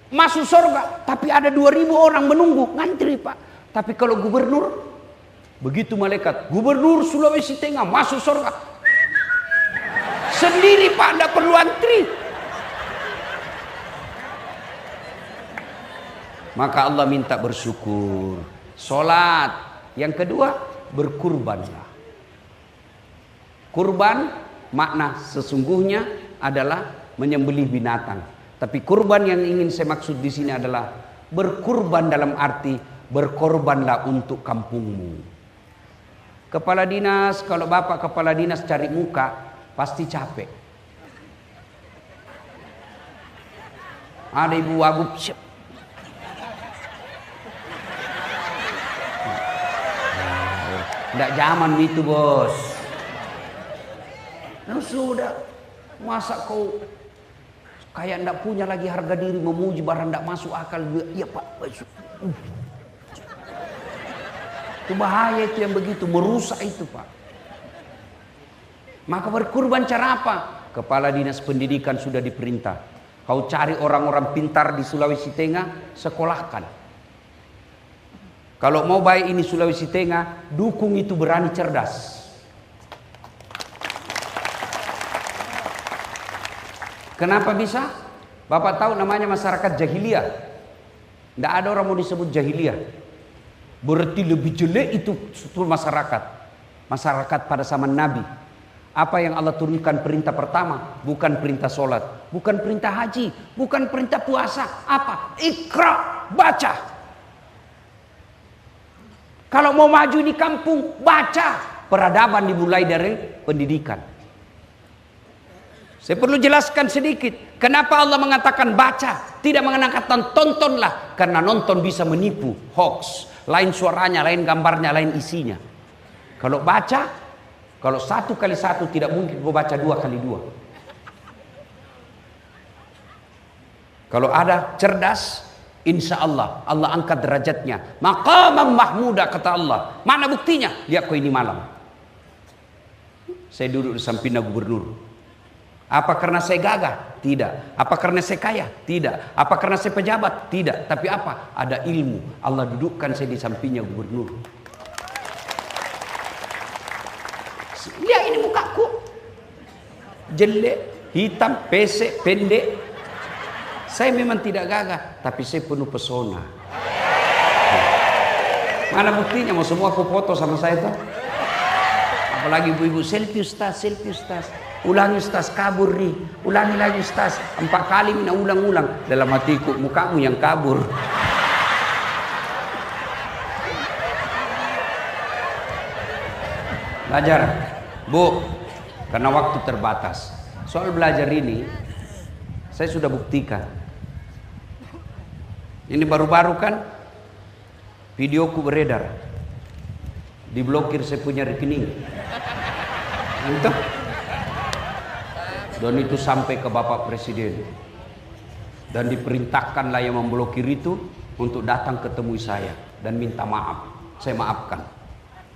S1: Masuk surga, tapi ada 2.000 orang menunggu, ngantri Pak. Tapi kalau gubernur, begitu malaikat, gubernur Sulawesi Tengah masuk surga, sendiri Pak, tidak perlu antri. Maka Allah minta bersyukur, sholat. Yang kedua, berkurbanlah. Kurban makna sesungguhnya adalah menyembelih binatang. Tapi kurban yang ingin saya maksud di sini adalah berkurban dalam arti berkorbanlah untuk kampungmu. Kepala dinas, kalau Bapak kepala dinas cari muka pasti capek. Ada Ibu Wagub, tidak zaman itu bos. Nah, sudah, masa kau kayak tidak punya lagi harga diri, memuji barang tidak masuk akal. Iya Pak. Itu bahaya itu yang begitu, merusak itu Pak. Maka berkurban cara apa? Kepala dinas pendidikan sudah diperintah. Kau cari orang-orang pintar di Sulawesi Tengah, sekolahkan. Kalau mau baik ini Sulawesi Tengah, dukung itu berani cerdas. Kenapa bisa? Bapak tahu namanya masyarakat jahiliyah. Tidak ada orang mau disebut jahiliyah. Berarti lebih jelek itu masyarakat. Masyarakat pada zaman Nabi. Apa yang Allah turunkan perintah pertama? Bukan perintah sholat. Bukan perintah haji. Bukan perintah puasa. Apa? Iqra, baca. Kalau mau maju di kampung, baca. Peradaban dimulai dari pendidikan. Saya perlu jelaskan sedikit. Kenapa Allah mengatakan baca? Tidak mengatakan tontonlah. Karena nonton bisa menipu. Hoax. Lain suaranya, lain gambarnya, lain isinya. Kalau baca, kalau 1 kali 1 tidak mungkin kau baca 2 kali 2. Kalau ada cerdas, insya Allah, Allah angkat derajatnya. Maqamam mahmuda kata Allah. Mana buktinya? Lihat kau ini malam. Saya duduk di sampingnya gubernur. Apa karena saya gagah? Tidak. Apa karena saya kaya? Tidak. Apa karena saya pejabat? Tidak. Tapi apa? Ada ilmu. Allah dudukkan saya di sampingnya gubernur. Lihat ini mukaku. Jelek, hitam, pesek, pendek. Saya memang tidak gagah, tapi saya penuh pesona. Mana buktinya? Mau semua aku foto sama saya tuh? Apalagi ibu-ibu, selfie Ustaz, selfie Ustaz. Ulangi Ustaz, kabur nih. Ulangi lagi Ustaz. 4 kali mina ulang-ulang. Dalam hatiku, mukamu yang kabur. Belajar, Bu, karena waktu terbatas. Soal belajar ini, saya sudah buktikan. Ini baru-baru kan, videoku beredar. Diblokir saya punya rekening. Entah. Dan itu sampai ke Bapak Presiden. Dan diperintahkanlah yang memblokir itu untuk datang ketemu saya dan minta maaf. Saya maafkan.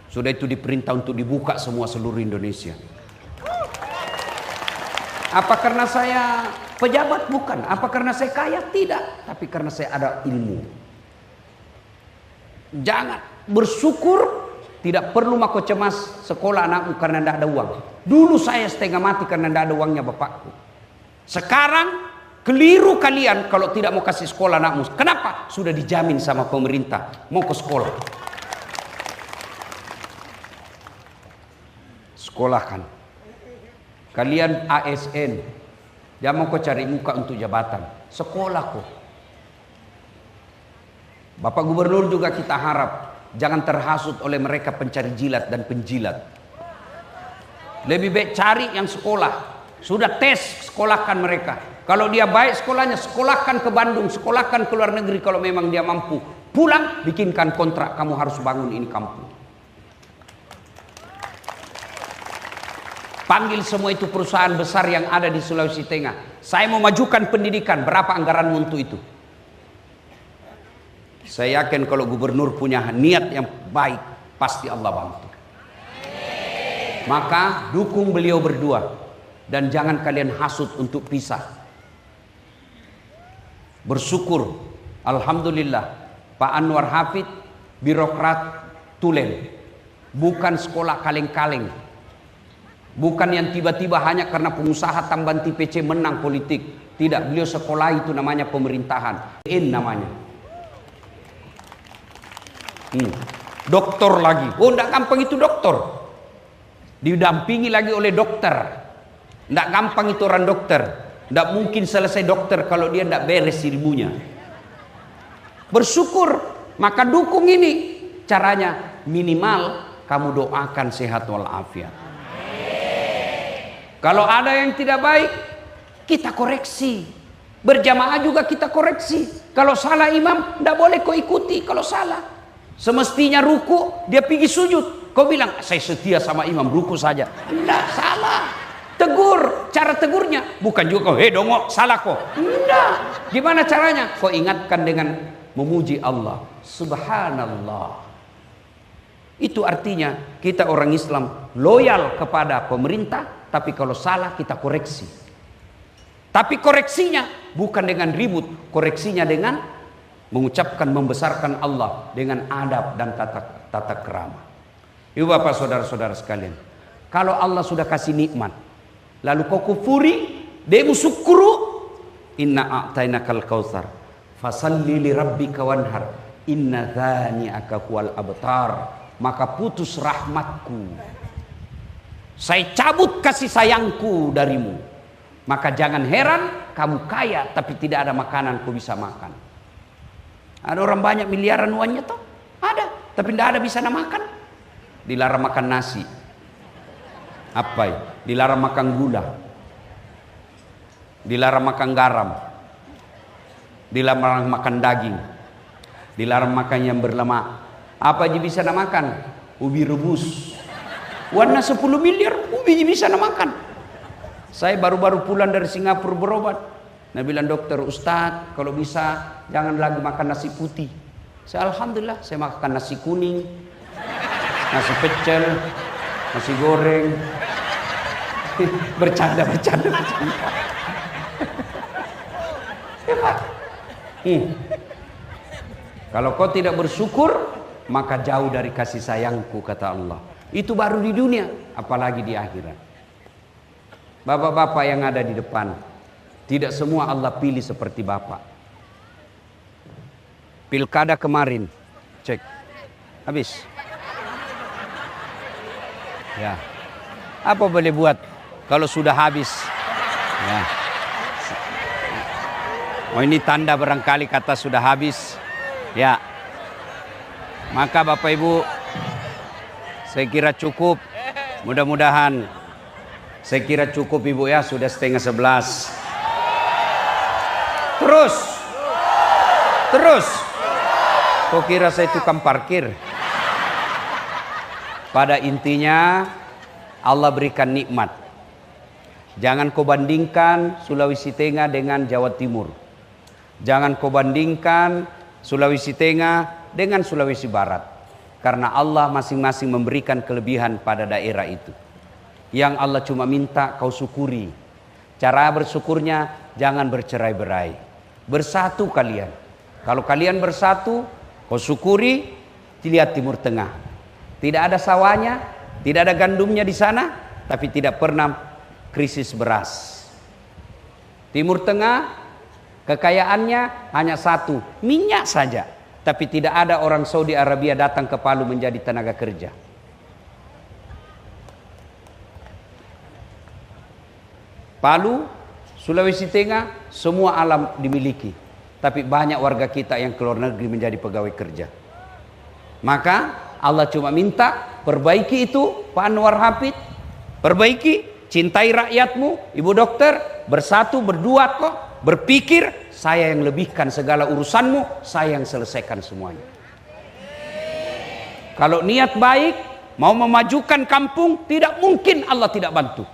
S1: Sudah itu diperintah untuk dibuka semua seluruh Indonesia. Apa karena saya pejabat? Bukan. Apa karena saya kaya? Tidak. Tapi karena saya ada ilmu. Jangan bersyukur. Tidak perlu mako cemas sekolah anakmu karena tidak ada uang. Dulu saya setengah mati karena tidak ada uangnya bapakku. Sekarang keliru kalian kalau tidak mau kasih sekolah anakmu. Kenapa? Sudah dijamin sama pemerintah. Mau ke sekolah. Sekolahkan. Kalian ASN. Jangan mau kau cari muka untuk jabatan. Sekolah kok. Bapak Gubernur juga kita harap. Jangan terhasut oleh mereka pencari jilat dan penjilat. Lebih baik cari yang sekolah. Sudah tes, sekolahkan mereka. Kalau dia baik sekolahnya, sekolahkan ke Bandung, sekolahkan ke luar negeri kalau memang dia mampu. Pulang, bikinkan kontrak, kamu harus bangun ini kampung. Panggil semua itu perusahaan besar yang ada di Sulawesi Tengah. Saya mau majukan pendidikan, berapa anggaranmu untuk itu? Saya yakin kalau gubernur punya niat yang baik, pasti Allah bantu. Maka dukung beliau berdua. Dan jangan kalian hasut untuk pisah. Bersyukur. Alhamdulillah. Pak Anwar Hafid, birokrat Tulen. Bukan sekolah kaleng-kaleng. Bukan yang tiba-tiba hanya karena pengusaha tambahan TPC menang politik. Tidak, beliau sekolah itu namanya pemerintahan. Namanya. Doktor lagi. Oh, tidak gampang itu doktor. Didampingi lagi oleh dokter. Tidak gampang itu orang dokter. Tidak mungkin selesai dokter kalau dia tidak beres ilmunya. Bersyukur. Maka dukung ini. Caranya minimal kamu doakan sehat walafiat. Kalau ada yang tidak baik, kita koreksi. Berjamaah juga kita koreksi. Kalau salah imam, tidak boleh kau ikuti kalau salah. Semestinya ruku, dia pergi sujud. Kau bilang, saya setia sama imam, ruku saja. Tidak, salah. Tegur, cara tegurnya. Bukan juga kau, dongo, salah kau. Tidak. Gimana caranya? Kau ingatkan dengan memuji Allah. Subhanallah. Itu artinya kita orang Islam loyal kepada pemerintah. Tapi kalau salah kita koreksi. Tapi koreksinya bukan dengan ribut. Koreksinya dengan mengucapkan membesarkan Allah dengan adab dan tata kerama. Ibu bapak saudara-saudara sekalian, kalau Allah sudah kasih nikmat lalu kau kufuri, demu syukuru, inna a'tainakal kautsar fasalli li rabbika wanhar inna dzani'aka huwal abtar, maka putus rahmatku, saya cabut kasih sayangku darimu, maka jangan heran kamu kaya tapi tidak ada makanan kau bisa makan. Ada orang banyak miliaran uangnya toh? Ada, tapi tidak ada bisa makan. Dilarang makan nasi. Apa ya? Dilarang makan gula. Dilarang makan garam. Dilarang makan daging. Dilarang makan yang berlemak. Apa aja bisa makan? Ubi rebus. Warna 10 miliar, ubi bisa makan. Saya baru-baru pulang dari Singapura berobat. Nah bilang dokter, Ustadz kalau bisa jangan lagi makan nasi putih. Saya alhamdulillah saya makan nasi kuning, nasi pecel, nasi goreng. bercanda. Kalau kau tidak bersyukur, maka jauh dari kasih sayangku, kata Allah. Itu baru di dunia, apalagi di akhirat. Bapak-bapak yang ada di depan, tidak semua Allah pilih seperti Bapak. Pilkada kemarin, cek, habis. Ya, apa boleh buat kalau sudah habis? Ya. Oh ini tanda barangkali kata sudah habis. Ya, maka Bapak Ibu, saya kira cukup. Mudah-mudahan, saya kira cukup Ibu ya, sudah 10:30. Terus. Kok kira saya tukang parkir? Pada intinya Allah berikan nikmat. Jangan kau bandingkan Sulawesi Tengah dengan Jawa Timur. Jangan kau bandingkan Sulawesi Tengah dengan Sulawesi Barat. Karena Allah masing-masing memberikan kelebihan pada daerah itu. Yang Allah cuma minta kau syukuri. Cara bersyukurnya jangan bercerai-berai. Bersatu kalian. Kalau kalian bersatu, kau syukuri, lihat Timur Tengah. Tidak ada sawahnya, tidak ada gandumnya di sana, tapi tidak pernah krisis beras. Timur Tengah kekayaannya hanya satu, minyak saja. Tapi tidak ada orang Saudi Arabia datang ke Palu menjadi tenaga kerja. Palu, Sulawesi Tengah, semua alam dimiliki. Tapi banyak warga kita yang keluar negeri menjadi pegawai kerja. Maka Allah cuma minta, perbaiki itu Pak Anwar Hafid. Perbaiki, cintai rakyatmu, Ibu Dokter, bersatu, berdua kok. Berpikir, saya yang lebihkan segala urusanmu, saya yang selesaikan semuanya. Kalau niat baik, mau memajukan kampung, tidak mungkin Allah tidak bantu.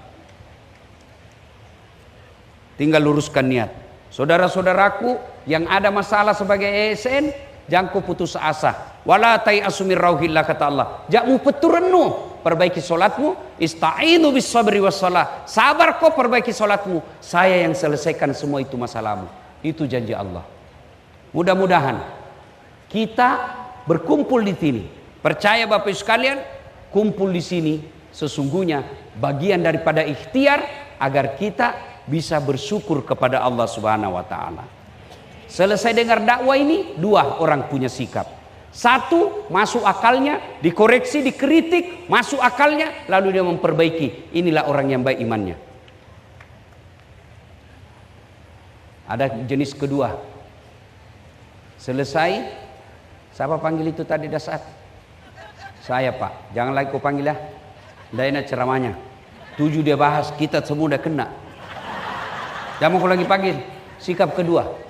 S1: Tinggal luruskan niat. Saudara-saudaraku yang ada masalah sebagai ASN, jangan kau putus asa. Wala tai'asu min rauhillah, kata Allah. Jangan peturenu, perbaiki solatmu. Ista'inu bis sabri was salah. Sabar kau perbaiki solatmu. Saya yang selesaikan semua itu masalahmu. Itu janji Allah. Mudah-mudahan kita berkumpul di sini. Percaya Bapak Ibu sekalian, kumpul di sini sesungguhnya bagian daripada ikhtiar agar kita bisa bersyukur kepada Allah Subhanahu wa taala. Selesai dengar dakwah ini, dua orang punya sikap. Satu, masuk akalnya, dikoreksi, dikritik, masuk akalnya, lalu dia memperbaiki. Inilah orang yang baik imannya. Ada jenis kedua. Selesai, siapa panggil itu tadi dasar? Saya Pak, jangan lagi kau panggil ya. Tidak enak ceramahnya. 7 dia bahas, kita semua udah kena. Jangan kau lagi panggil. Sikap kedua.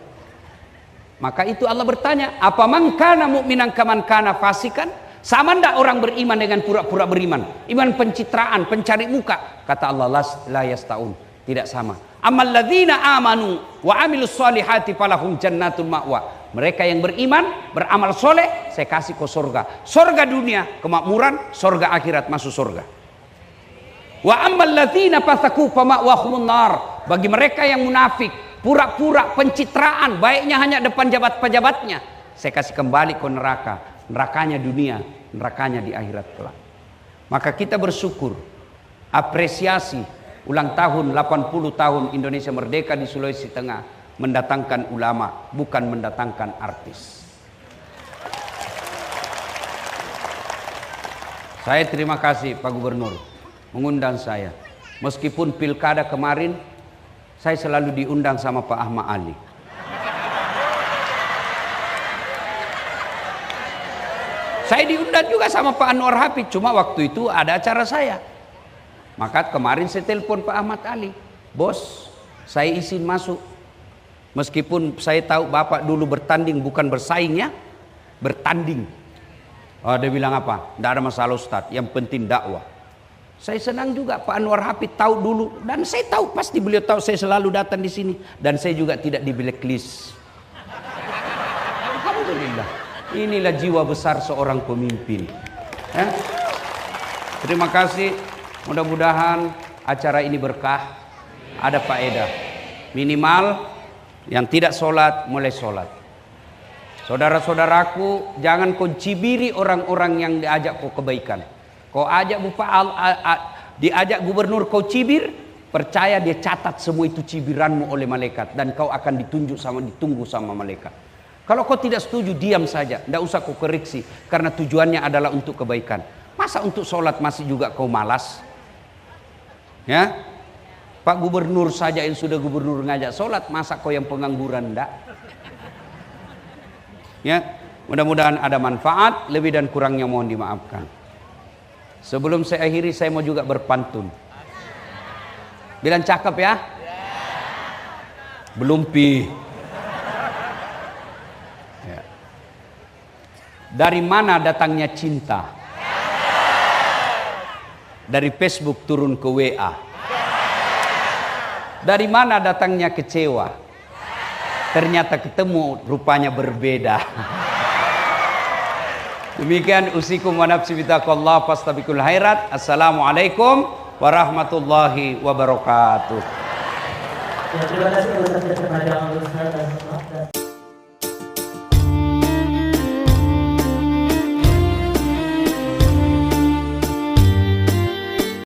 S1: Maka itu Allah bertanya, apa man kana mu'minan kaman kana fasikan? Sama ndak orang beriman dengan pura-pura beriman? Iman pencitraan, pencari muka. Kata Allah, la yastaun. Tidak sama. Amal ladzina amanu wa amilus solihati falahum jannatul ma'wa. Mereka yang beriman, beramal soleh, saya kasih ke surga. Surga dunia, kemakmuran, surga akhirat, masuk surga. Wa amal ladzina fasaku fama'wahumun nar. Bagi mereka yang munafik, pura-pura pencitraan, baiknya hanya depan pejabatnya, saya kasih kembali ke neraka. Nerakanya dunia, nerakanya di akhirat kelak. Maka kita bersyukur, apresiasi ulang tahun 80 tahun Indonesia merdeka di Sulawesi Tengah mendatangkan ulama, bukan mendatangkan artis. Saya terima kasih Pak Gubernur mengundang saya. Meskipun pilkada kemarin saya selalu diundang sama Pak Ahmad Ali. Saya diundang juga sama Pak Anwar Hafid, cuma waktu itu ada acara saya. Maka kemarin saya telepon Pak Ahmad Ali, bos, saya izin masuk. Meskipun saya tahu Bapak dulu bertanding bukan bersaing ya, bertanding. Oh, dia bilang apa? Tidak ada masalah Ustadz, yang penting dakwah. Saya senang juga Pak Anwar Hafid tahu dulu, dan saya tahu pasti beliau tahu saya selalu datang di sini, dan saya juga tidak di blacklist. Alhamdulillah, inilah jiwa besar seorang pemimpin. Terima kasih. Mudah-mudahan acara ini berkah, ada faedah. Minimal yang tidak sholat mulai sholat. Saudara-saudaraku, jangan kau cibiri orang-orang yang diajak kau kebaikan. Kau ajak diajak gubernur kau cibir, percaya dia catat semua itu cibiranmu oleh malaikat, dan kau akan ditunggu sama malaikat. Kalau kau tidak setuju, diam saja, tidak usah kau koreksi, karena tujuannya adalah untuk kebaikan. Masa untuk sholat masih juga kau malas? Ya, Pak Gubernur saja yang sudah gubernur ngajak sholat, masa kau yang pengangguran enggak? Ya, mudah-mudahan ada manfaat, lebih dan kurangnya mohon dimaafkan. Sebelum saya akhiri, saya mau juga berpantun. Bilang cakep ya? Belum pi. Ya. Dari mana datangnya cinta? dari Facebook turun ke WA. Dari mana datangnya kecewa? Ternyata ketemu rupanya berbeda. Demikian usikum wa nafsi bitaqwallah fastabiqul khairat. Assalamualaikum warahmatullahi wabarakatuh.
S2: Ya, terima kasih Ustaz kepada Ustaz.